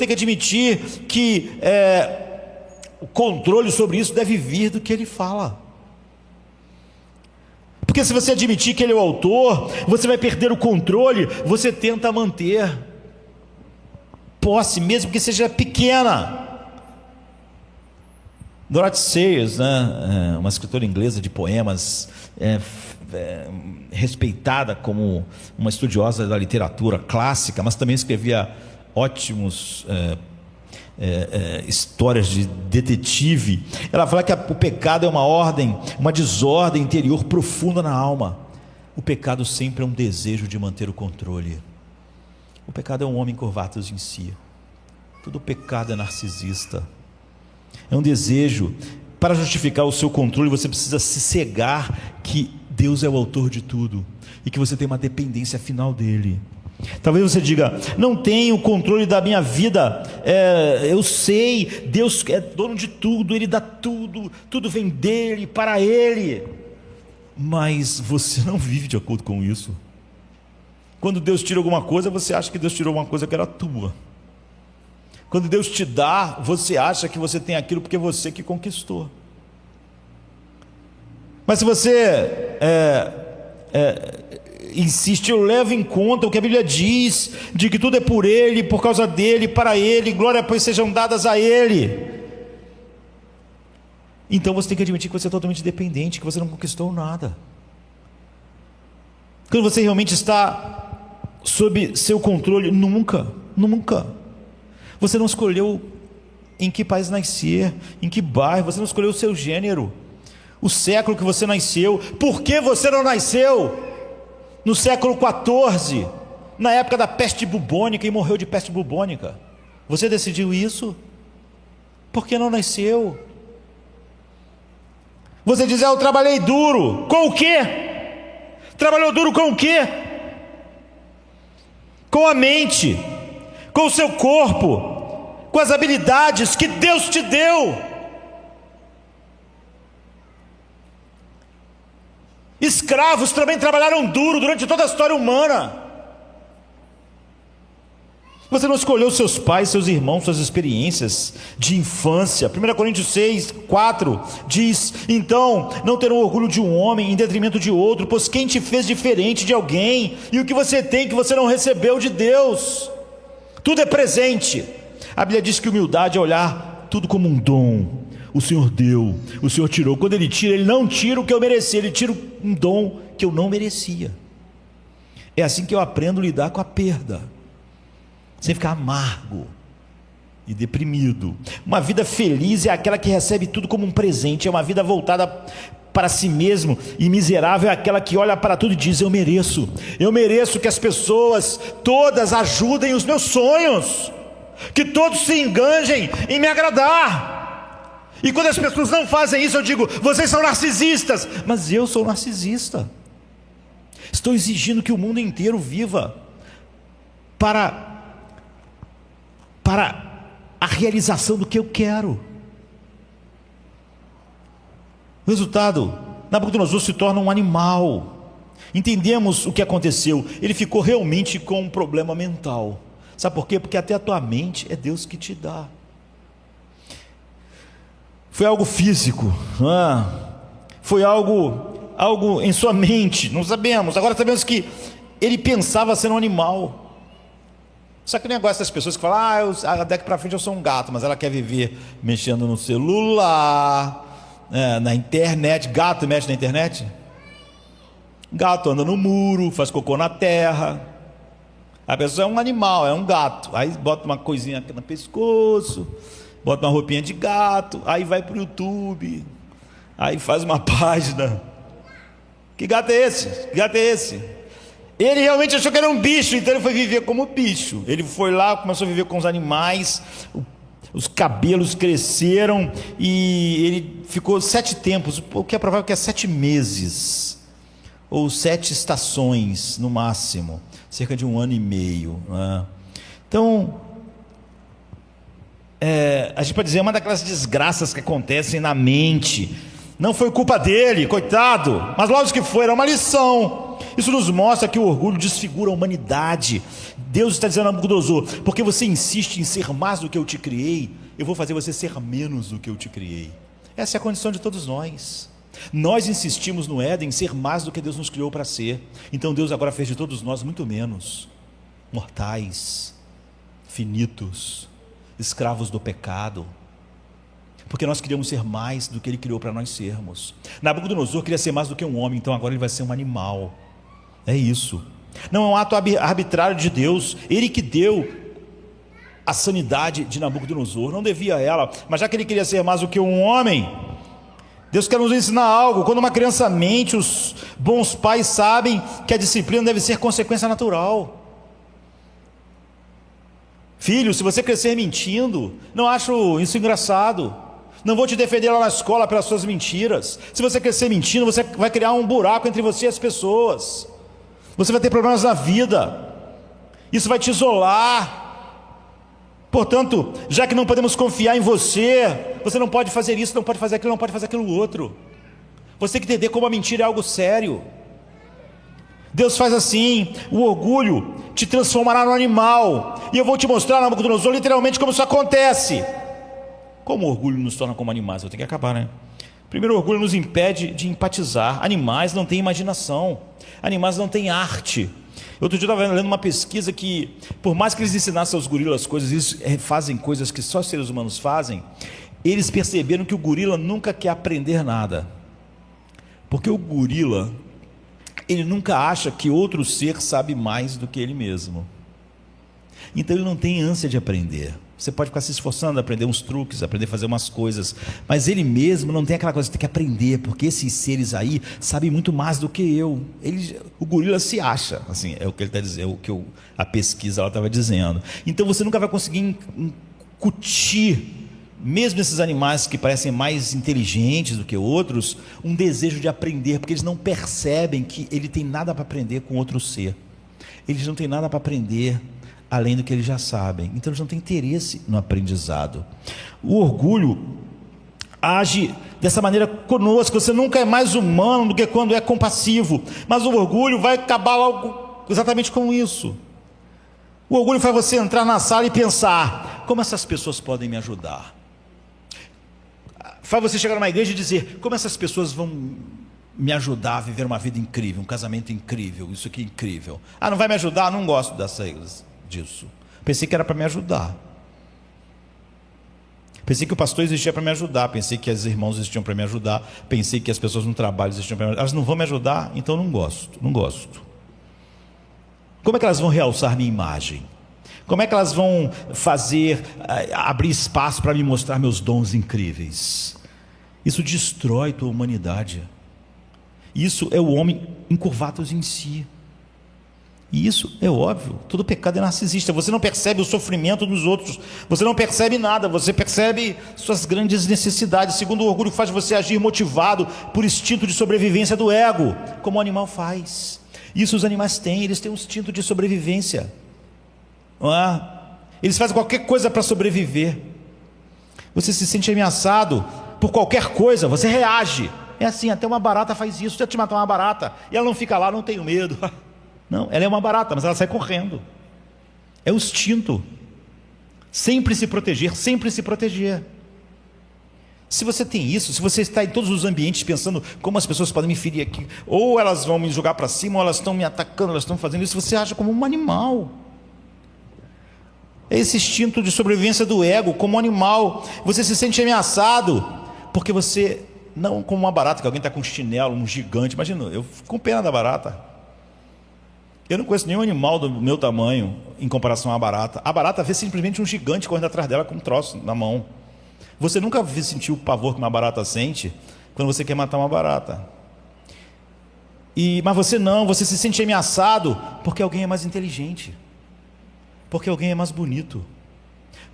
que admitir que o controle sobre isso deve vir do que Ele fala. Porque se você admitir que Ele é o autor, você vai perder o controle. Você tenta manter posse, mesmo que seja pequena. Dorothy Sayers, né, uma escritora inglesa de poemas, respeitada como uma estudiosa da literatura clássica, mas também escrevia ótimos histórias de detetive. Ela fala que o pecado é uma desordem interior profunda na alma. O pecado sempre é um desejo de manter o controle. O pecado é um homem curvato em si. Todo pecado é narcisista. É um desejo. Para justificar o seu controle, você precisa se cegar que Deus é o autor de tudo e que você tem uma dependência final dele. Talvez você diga, não tenho controle da minha vida, eu sei, Deus é dono de tudo, Ele dá tudo, tudo vem dEle, para Ele. Mas você não vive de acordo com isso. Quando Deus tira alguma coisa, você acha que Deus tirou uma coisa que era tua. Quando Deus te dá, você acha que você tem aquilo porque é você que conquistou. Mas se você insiste, eu levo em conta o que a Bíblia diz, de que tudo é por Ele, por causa dEle, para Ele, glória pois sejam dadas a Ele. Então você tem que admitir que você é totalmente dependente, que você não conquistou nada. Quando você realmente está sob seu controle, nunca. Você não escolheu em que país nascer, em que bairro, você não escolheu o seu gênero, o século que você nasceu. Por que você não nasceu no século XIV, na época da peste bubônica, e morreu de peste bubônica? Você decidiu isso? Por que não nasceu? Você diz, eu trabalhei duro. Com o quê? Trabalhou duro com o quê? Com a mente, com o seu corpo, com as habilidades que Deus te deu. Escravos também trabalharam duro durante toda a história humana. Você não escolheu seus pais, seus irmãos, suas experiências de infância. 1 Coríntios 6:4 diz, então não terão orgulho de um homem em detrimento de outro, pois quem te fez diferente de alguém? E o que você tem que você não recebeu de Deus? Tudo é presente. A Bíblia diz que humildade é olhar tudo como um dom. O Senhor deu, o Senhor tirou. Quando Ele tira, Ele não tira o que eu mereci, Ele tira um dom que eu não merecia. É assim que eu aprendo a lidar com a perda, sem ficar amargo e deprimido. Uma vida feliz é aquela que recebe tudo como um presente, é uma vida voltada para si mesmo, e miserável é aquela que olha para tudo e diz: eu mereço que as pessoas todas ajudem os meus sonhos, que todos se enganjem em me agradar. E quando as pessoas não fazem isso, eu digo: vocês são narcisistas. Mas eu sou narcisista. Estou exigindo que o mundo inteiro viva para a realização do que eu quero. O resultado, Nabucodonosor se torna um animal. Entendemos o que aconteceu. Ele ficou realmente com um problema mental. Sabe por quê? Porque até a tua mente é Deus que te dá. Foi algo físico, foi algo em sua mente, não sabemos. Agora sabemos que ele pensava ser um animal. Só que o negócio das pessoas que falam: daqui para frente eu sou um gato, mas ela quer viver mexendo no celular, na internet. Gato mexe na internet? Gato anda no muro, faz cocô na terra. A pessoa é um animal, é um gato. Aí bota uma coisinha aqui no pescoço, bota uma roupinha de gato, aí vai para o YouTube, aí faz uma página. Que gato é esse? Que gato é esse? Ele realmente achou que era um bicho, então ele foi viver como bicho. Ele foi lá, começou a viver com os animais, os cabelos cresceram e ele ficou 7 tempos, o que é provável que é 7 meses, ou 7 estações no máximo, cerca de 1 ano e meio. Então, a gente pode dizer, é uma daquelas desgraças que acontecem na mente. Não foi culpa dele, coitado, mas lógico que foi, era uma lição. Isso nos mostra que o orgulho desfigura a humanidade. Deus está dizendo a Nabucodonosor: porque você insiste em ser mais do que eu te criei, eu vou fazer você ser menos do que eu te criei. Essa é a condição de todos nós. Nós insistimos no Éden em ser mais do que Deus nos criou para ser. Então Deus agora fez de todos nós muito menos, mortais, finitos, escravos do pecado, porque nós queríamos ser mais do que Ele criou para nós sermos. Nabucodonosor queria ser mais do que um homem, então agora ele vai ser um animal. É isso. Não é um ato arbitrário de Deus. Ele que deu a sanidade de Nabucodonosor, não devia a ela, mas já que ele queria ser mais do que um homem, Deus quer nos ensinar algo. Quando uma criança mente, os bons pais sabem que a disciplina deve ser consequência natural. Filho, se você crescer mentindo, não acho isso engraçado. Não vou te defender lá na escola pelas suas mentiras. Se você crescer mentindo, você vai criar um buraco entre você e as pessoas. Você vai ter problemas na vida. Isso vai te isolar. Portanto, já que não podemos confiar em você, você não pode fazer isso, não pode fazer aquilo, não pode fazer aquilo outro. Você tem que entender como a mentira é algo sério. Deus faz assim: o orgulho te transformará no animal. E eu vou te mostrar, Nabucodonosor, literalmente como isso acontece. Como o orgulho nos torna como animais? Eu tenho que acabar, né? Primeiro, o orgulho nos impede de empatizar. Animais não têm imaginação, animais não têm arte. Outro dia eu estava lendo uma pesquisa que, por mais que eles ensinassem aos gorilas coisas, eles fazem coisas que só os seres humanos fazem. Eles perceberam que o gorila nunca quer aprender nada, porque o gorila, ele nunca acha que outro ser sabe mais do que ele mesmo. Então ele não tem ânsia de aprender. Você pode ficar se esforçando a aprender uns truques, aprender a fazer umas coisas, mas ele mesmo não tem aquela coisa, você tem que aprender, porque esses seres aí sabem muito mais do que eu. O gorila se acha, assim, é o que ele está dizendo, é o que a pesquisa estava dizendo. Então você nunca vai conseguir incutir, mesmo esses animais que parecem mais inteligentes do que outros, um desejo de aprender, porque eles não percebem que ele tem nada para aprender com outro ser. Eles não têm nada para aprender além do que eles já sabem, então eles não têm interesse no aprendizado. O orgulho age dessa maneira conosco. Você nunca é mais humano do que quando é compassivo, mas o orgulho vai acabar logo exatamente com isso. O orgulho faz você entrar na sala e pensar: como essas pessoas podem me ajudar? Faz você chegar numa igreja e dizer: como essas pessoas vão me ajudar a viver uma vida incrível, um casamento incrível, isso aqui é incrível. Não vai me ajudar? Não gosto disso. Pensei que era para me ajudar. Pensei que o pastor existia para me ajudar, pensei que as irmãos existiam para me ajudar, pensei que as pessoas no trabalho existiam para me ajudar. Elas não vão me ajudar, então não gosto. Como é que elas vão realçar minha imagem? Como é que elas vão fazer, abrir espaço para me mostrar meus dons incríveis? Isso destrói tua humanidade. Isso é o homem encurvado em si. E isso é óbvio, todo pecado é narcisista. Você não percebe o sofrimento dos outros, você não percebe nada, você percebe suas grandes necessidades. Segundo, o orgulho faz você agir motivado por instinto de sobrevivência do ego, como o animal faz. Isso os animais têm, eles têm um instinto de sobrevivência, não é? Eles fazem qualquer coisa para sobreviver. Você se sente ameaçado por qualquer coisa, você reage. É assim, até uma barata faz isso. Já te matar uma barata e ela não fica lá, não tenho medo. Não, ela é uma barata, mas ela sai correndo. É o instinto. Sempre se proteger, sempre se proteger. Se você tem isso, se você está em todos os ambientes pensando como as pessoas podem me ferir aqui, ou elas vão me jogar para cima, ou elas estão me atacando, elas estão fazendo isso, você age como um animal. É esse instinto de sobrevivência do ego, como um animal. Você se sente ameaçado, porque você, não como uma barata, que alguém está com um chinelo, um gigante. Imagina, eu fico com pena da barata. Eu não conheço nenhum animal do meu tamanho em comparação à barata. A barata vê simplesmente um gigante correndo atrás dela com um troço na mão. Você nunca sentiu o pavor que uma barata sente quando você quer matar uma barata. Mas você não, você se sente ameaçado porque alguém é mais inteligente, porque alguém é mais bonito,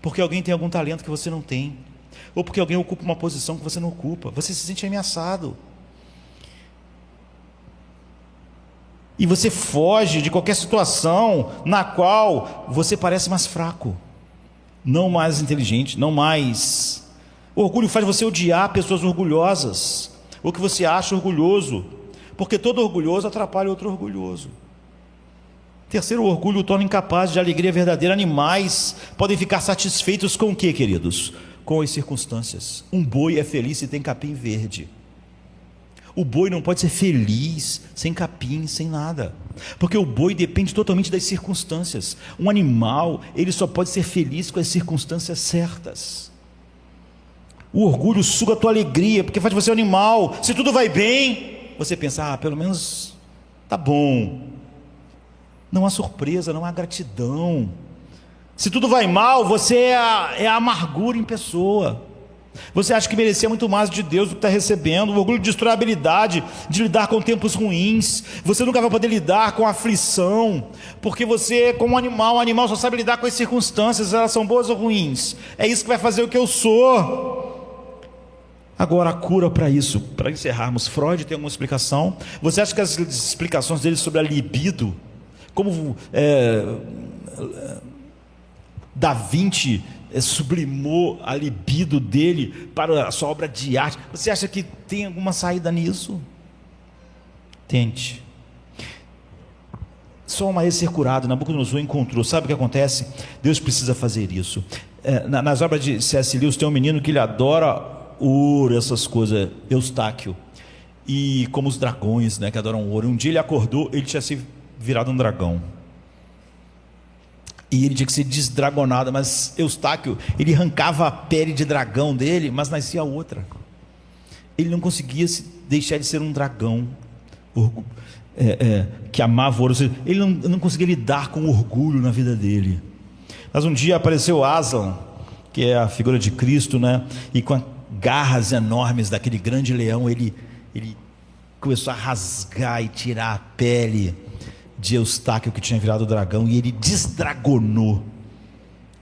porque alguém tem algum talento que você não tem, ou porque alguém ocupa uma posição que você não ocupa. Você se sente ameaçado. E você foge de qualquer situação na qual você parece mais fraco, não mais inteligente, não mais. O orgulho faz você odiar pessoas orgulhosas, ou que você acha orgulhoso, porque todo orgulhoso atrapalha outro orgulhoso. Terceiro, o orgulho o torna incapaz de alegria verdadeira. Animais podem ficar satisfeitos com o quê, queridos? Com as circunstâncias. Um boi é feliz se tem capim verde. O boi não pode ser feliz sem capim, sem nada, porque o boi depende totalmente das circunstâncias. Um animal, ele só pode ser feliz com as circunstâncias certas. O orgulho suga a tua alegria, porque faz você um animal. Se tudo vai bem, você pensa, pelo menos tá bom. Não há surpresa, não há gratidão. Se tudo vai mal, você é a amargura em pessoa. Você acha que merecia muito mais de Deus do que está recebendo. O orgulho destrói a habilidade de lidar com tempos ruins. Você nunca vai poder lidar com a aflição, porque você, como um animal só sabe lidar com as circunstâncias, elas são boas ou ruins. É isso que vai fazer o que eu sou. Agora, a cura para isso, para encerrarmos, Freud tem alguma explicação? Você acha que as explicações dele sobre a libido, como Da Vinci sublimou a libido dele para a sua obra de arte, você acha que tem alguma saída nisso? Tente. Só uma vez ser curado, Nabucodonosor encontrou. Sabe o que acontece? Deus precisa fazer isso. Nas obras de C.S. Lewis tem um menino que ele adora ouro, essas coisas, Eustáquio, e como os dragões, né, que adoram ouro. Um dia ele acordou, ele tinha se virado um dragão, e ele tinha que ser desdragonado, mas Eustáquio, ele arrancava a pele de dragão dele, mas nascia outra. Ele não conseguia deixar de ser um dragão que amava ouro. Ele não conseguia lidar com o orgulho na vida dele. Mas um dia apareceu Aslan, que é a figura de Cristo, né? E com garras enormes daquele grande leão, ele começou a rasgar e tirar a pele de Eustáquio, que tinha virado dragão, e ele desdragonou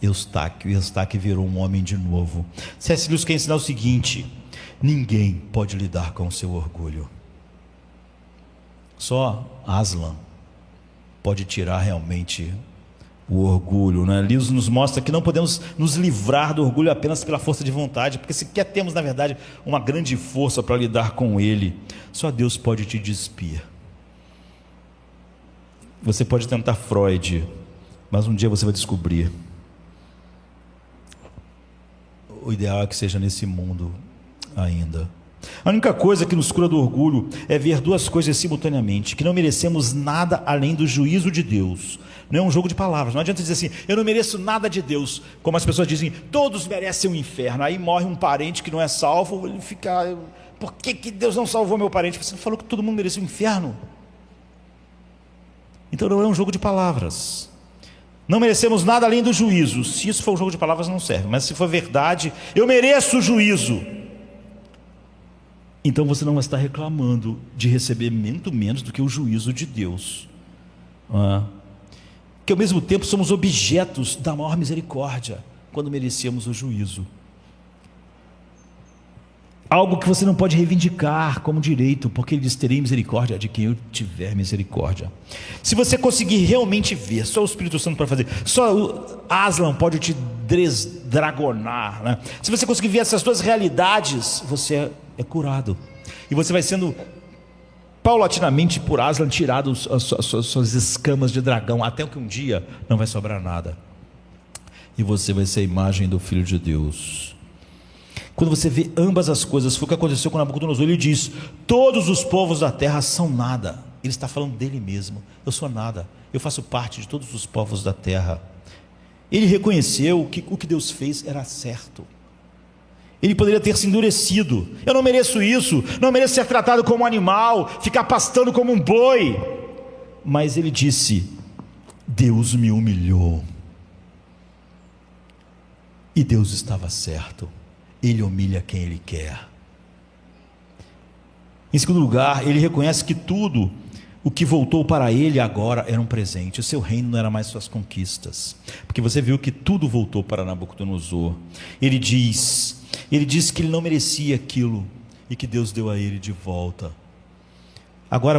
Eustáquio, e Eustáquio virou um homem de novo. C.S. Lewis quer ensinar o seguinte: ninguém pode lidar com o seu orgulho, só Aslan pode tirar realmente o orgulho, né? Lewis nos mostra que não podemos nos livrar do orgulho apenas pela força de vontade, porque sequer temos, na verdade, uma grande força para lidar com ele. Só Deus pode te despir. Você pode tentar Freud, mas um dia você vai descobrir. O ideal é que seja nesse mundo ainda. A única coisa que nos cura do orgulho é ver duas coisas simultaneamente: que não merecemos nada além do juízo de Deus. Não é um jogo de palavras. Não adianta dizer assim: eu não mereço nada de Deus. Como as pessoas dizem, todos merecem um inferno. Aí morre um parente que não é salvo, ele fica: por que Deus não salvou meu parente? Você falou que todo mundo merecia um inferno. Então não é um jogo de palavras. Não merecemos nada além do juízo. Se isso for um jogo de palavras, não serve. Mas se for verdade, eu mereço o juízo. Então você não vai estar reclamando de receber muito menos do que o juízo de Deus. Que ao mesmo tempo somos objetos da maior misericórdia, quando merecemos o juízo. Algo que você não pode reivindicar como direito, porque ele diz: terei misericórdia de quem eu tiver misericórdia. Se você conseguir realmente ver, só o Espírito Santo para fazer, só o Aslan pode te desdragonar, né? Se você conseguir ver essas duas realidades, você é curado, e você vai sendo paulatinamente por Aslan tirado as suas escamas de dragão, até que um dia não vai sobrar nada, e você vai ser a imagem do Filho de Deus. Quando você vê ambas as coisas, foi o que aconteceu com Nabucodonosor. Ele diz: todos os povos da terra são nada. Ele está falando dele mesmo: eu sou nada, eu faço parte de todos os povos da terra. Ele reconheceu que o que Deus fez era certo. Ele poderia ter se endurecido: eu não mereço isso, não mereço ser tratado como um animal, ficar pastando como um boi. Mas ele disse: Deus me humilhou. E Deus estava certo. Ele humilha quem Ele quer. Em segundo lugar, ele reconhece que tudo o que voltou para ele agora era um presente. O seu reino não era mais suas conquistas, porque você viu que tudo voltou para Nabucodonosor. Ele diz que ele não merecia aquilo e que Deus deu a ele de volta. Agora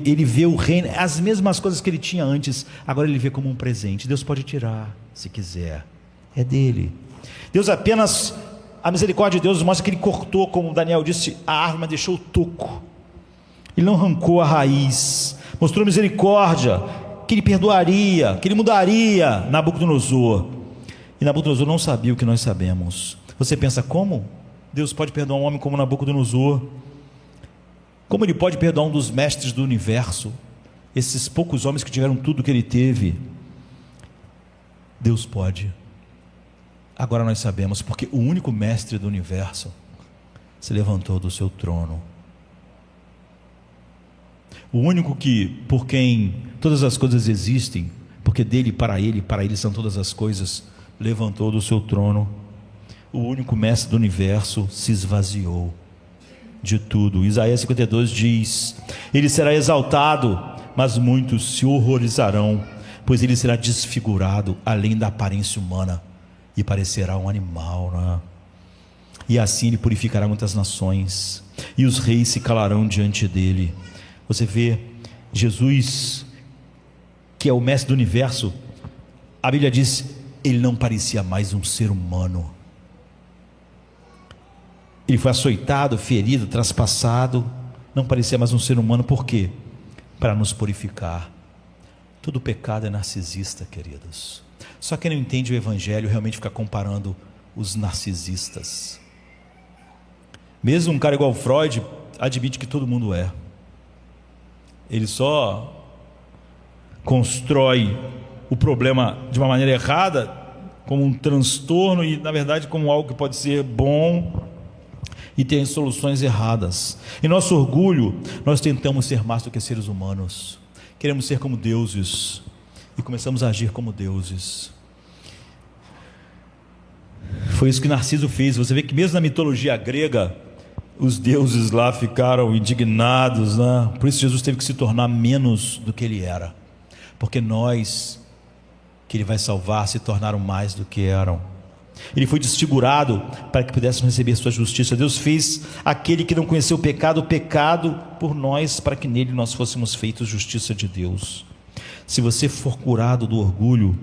ele vê o reino, as mesmas coisas que ele tinha antes, agora ele vê como um presente. Deus pode tirar, se quiser, é dele. A misericórdia de Deus mostra que ele cortou, como Daniel disse, a árvore, mas deixou o toco. Ele não arrancou a raiz. Mostrou misericórdia, que ele perdoaria, que ele mudaria Nabucodonosor. E Nabucodonosor não sabia o que nós sabemos. Você pensa: como Deus pode perdoar um homem como Nabucodonosor? Como ele pode perdoar um dos mestres do universo? Esses poucos homens que tiveram tudo o que ele teve. Deus pode. Agora nós sabemos, porque o único mestre do universo se levantou do seu trono. O único por quem todas as coisas existem, porque dele, para ele são todas as coisas, levantou do seu trono. O único mestre do universo se esvaziou de tudo. Isaías 52 diz: ele será exaltado, mas muitos se horrorizarão, pois ele será desfigurado além da aparência humana, e parecerá um animal, né? E assim ele purificará muitas nações, e os reis se calarão diante dele. Você vê Jesus, que é o mestre do universo, a Bíblia diz: ele não parecia mais um ser humano. Ele foi açoitado, ferido, traspassado, não parecia mais um ser humano. Por quê? Para nos purificar. Todo pecado é narcisista, queridos. Só quem não entende o Evangelho realmente fica comparando os narcisistas. Mesmo um cara igual Freud admite que todo mundo é. Ele só constrói o problema de uma maneira errada, como um transtorno, e na verdade como algo que pode ser bom, e tem soluções erradas. Em nosso orgulho, nós tentamos ser mais do que seres humanos. Queremos ser como deuses, e começamos a agir como deuses. Foi isso que Narciso fez. Você vê que mesmo na mitologia grega, os deuses lá ficaram indignados, né? Por isso Jesus teve que se tornar menos do que ele era, porque nós, que ele vai salvar, se tornaram mais do que eram. Ele foi desfigurado para que pudéssemos receber sua justiça. Deus fez aquele que não conheceu o pecado por nós, para que nele nós fôssemos feitos justiça de Deus. Se você for curado do orgulho,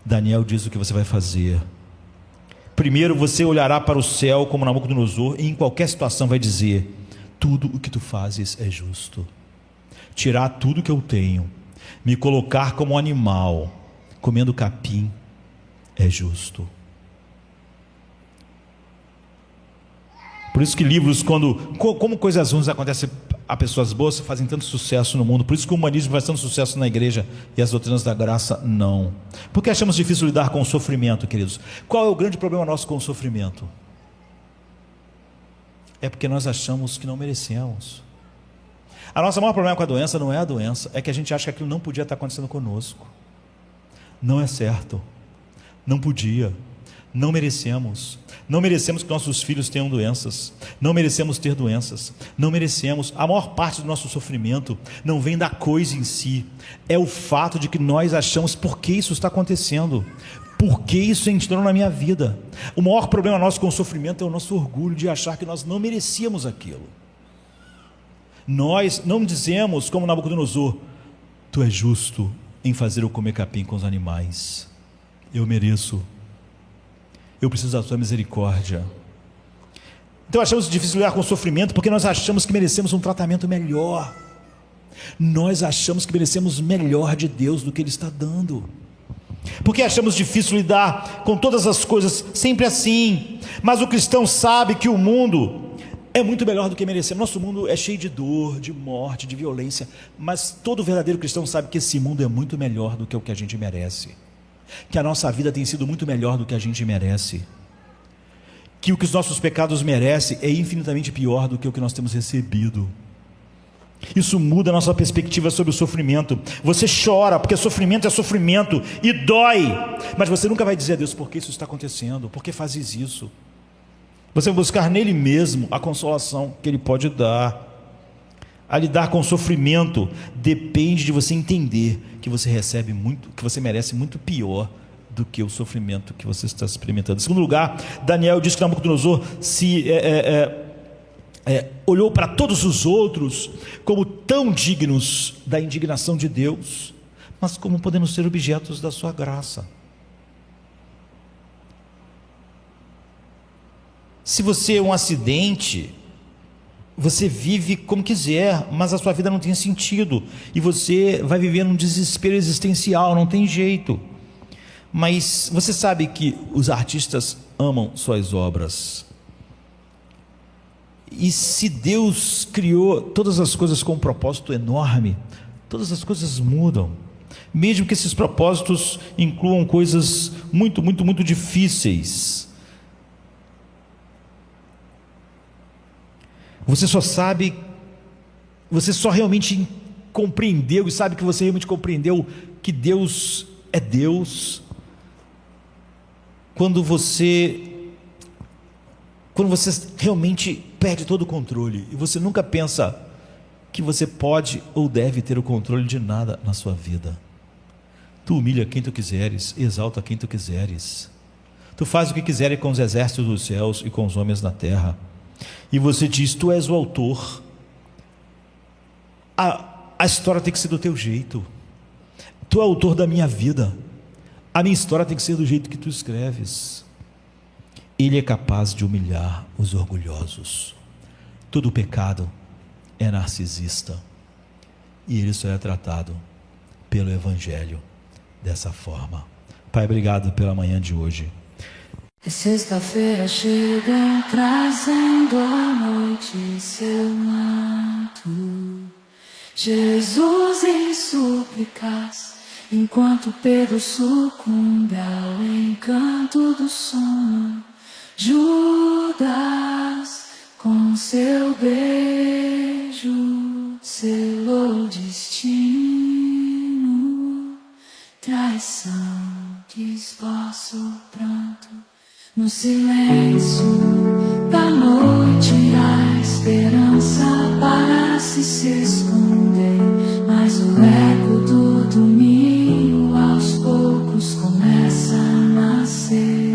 Daniel diz o que você vai fazer. Primeiro, você olhará para o céu como Nabucodonosor, e em qualquer situação vai dizer: tudo o que tu fazes é justo. Tirar tudo que eu tenho, me colocar como um animal comendo capim, é justo. Por isso que livros, como coisas ruins acontecem a pessoas boas, fazem tanto sucesso no mundo. Por isso que o humanismo faz tanto sucesso na igreja e as doutrinas da graça não. Porque achamos difícil lidar com o sofrimento, queridos. Qual é o grande problema nosso com o sofrimento? É porque nós achamos que não merecemos. A nossa maior problema com a doença não é a doença, é que a gente acha que aquilo não podia estar acontecendo conosco. Não é certo, não podia, não merecemos. Não merecemos que nossos filhos tenham doenças, não merecemos ter doenças, não merecemos. A maior parte do nosso sofrimento não vem da coisa em si, é o fato de que nós achamos por que isso está acontecendo, por que isso entrou na minha vida. O maior problema nosso com o sofrimento é o nosso orgulho de achar que nós não merecíamos aquilo. Nós não dizemos como Nabucodonosor: tu és justo em fazer eu comer capim com os animais, eu mereço, eu preciso da tua misericórdia. Então achamos difícil lidar com o sofrimento porque nós achamos que merecemos um tratamento melhor. Nós achamos que merecemos melhor de Deus do que Ele está dando. Porque achamos difícil lidar com todas as coisas sempre assim. Mas o cristão sabe que o mundo é muito melhor do que merecemos. Nosso mundo é cheio de dor, de morte, de violência. Mas todo verdadeiro cristão sabe que esse mundo é muito melhor do que o que a gente merece. Que a nossa vida tem sido muito melhor do que a gente merece, que o que os nossos pecados merecem é infinitamente pior do que o que nós temos recebido. Isso muda a nossa perspectiva sobre o sofrimento. Você chora porque sofrimento é sofrimento e dói, mas você nunca vai dizer a Deus: por que isso está acontecendo? Por que fazes isso? Você vai buscar nele mesmo a consolação que Ele pode dar. A lidar com o sofrimento depende de você entender que você recebe muito, que você merece muito pior do que o sofrimento que você está experimentando. Em segundo lugar, Daniel diz que Nabucodonosor olhou para todos os outros como tão dignos da indignação de Deus, mas como podendo ser objetos da sua graça. Se você é um acidente, você vive como quiser, mas a sua vida não tem sentido, e você vai viver num desespero existencial, não tem jeito. Mas você sabe que os artistas amam suas obras, e se Deus criou todas as coisas com um propósito enorme, todas as coisas mudam, mesmo que esses propósitos incluam coisas muito, muito, muito difíceis. Você só realmente compreendeu e sabe que você realmente compreendeu que Deus é Deus quando você realmente perde todo o controle, e você nunca pensa que você pode ou deve ter o controle de nada na sua vida. Tu humilha quem tu quiseres, exalta quem tu quiseres, tu faz o que quiseres com os exércitos dos céus e com os homens na terra. E você diz: tu és o autor, a história tem que ser do teu jeito, tu é o autor da minha vida, a minha história tem que ser do jeito que tu escreves. Ele é capaz de humilhar os orgulhosos. Todo pecado é narcisista, e ele só é tratado pelo Evangelho dessa forma. Pai, obrigado pela manhã de hoje. E sexta-feira chega trazendo a noite em seu manto. Jesus em súplicas, enquanto Pedro sucumbe ao encanto do sono. Judas, com seu beijo, selou o destino. Traição que esboça o pranto. No silêncio da noite, a esperança parece se esconder, mas o eco do domingo aos poucos começa a nascer.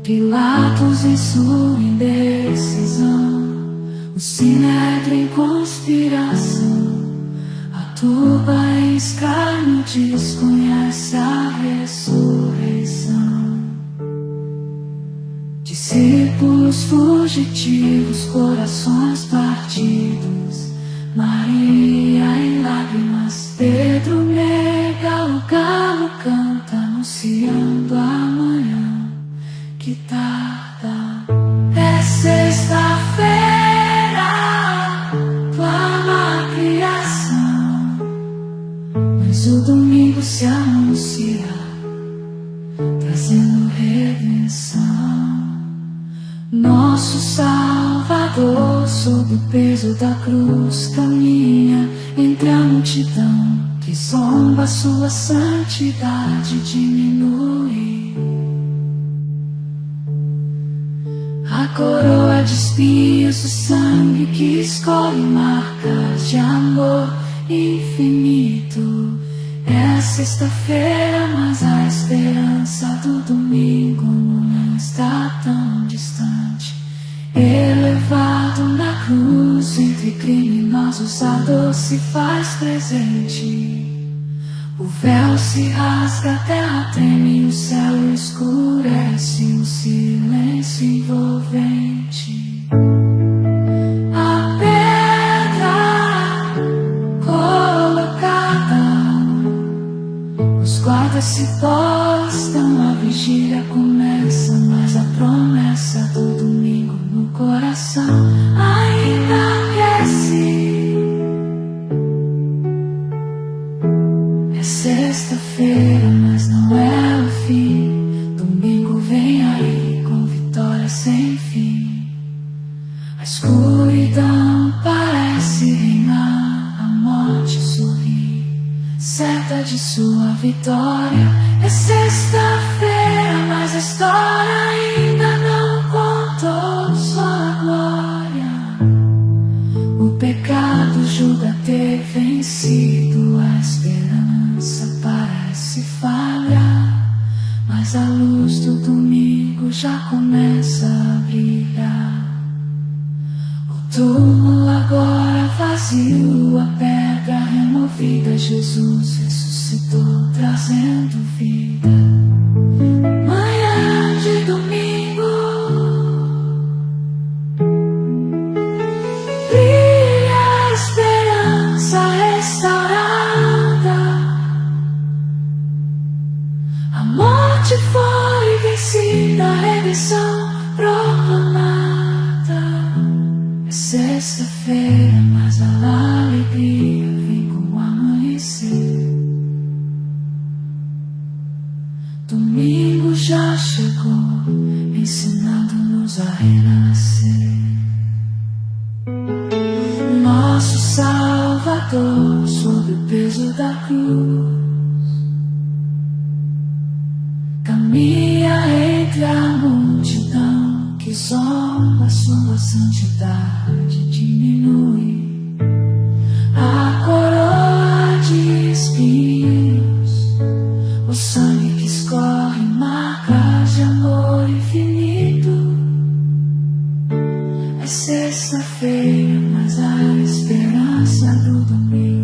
Pilatos em sua indecisão, o sinédrio em conspiração, a turba em escárnio desconhece a ressurreição. Discípulos fugitivos, corações partidos, Maria em lágrimas, Pedro nega, o galo canta, anunciando amanhã que tarda. É sexta. redenção. Nosso Salvador, sob o peso da cruz, caminha entre a multidão que zomba, sua santidade diminui. A coroa de espinhos, o sangue que escolhe marcas de amor infinito. É sexta-feira, mas a esperança do domingo não está tão distante. Elevado na cruz, entre criminosos a dor se faz presente. O véu se rasga, a terra treme, o céu escurece, o silêncio envolvente. A pedra colocada, os guardas se postam, a vigília começa, mas a promessa do domingo no coração ainda aquece. É sexta-feira, mas não é o fim. Domingo vem aí com vitória sem fim. A escuridão parece reinar, a morte sorri, certa de sua vitória. É sexta-feira, mas a história ainda não contou sua glória. O pecado julga ter vencido, a esperança parece falhar, mas a luz do domingo já começa a brilhar. O túmulo agora vazio, a pedra removida, Jesus ressuscitou, trazendo vida. Manhã de domingo, brilha a esperança restaurada. A morte foi vencida, a redenção proclamada. É sexta-feira, mas a alegria vem com o amanhecer. Domingo já chegou, ensinando-nos a renascer. Nosso Salvador, sob o peso da cruz, caminha entre a multidão que zomba, sua santidade diminui. A coroa de espinhos, o sangue que escorre marcas de amor infinito. É sexta-feira, mas a esperança do domingo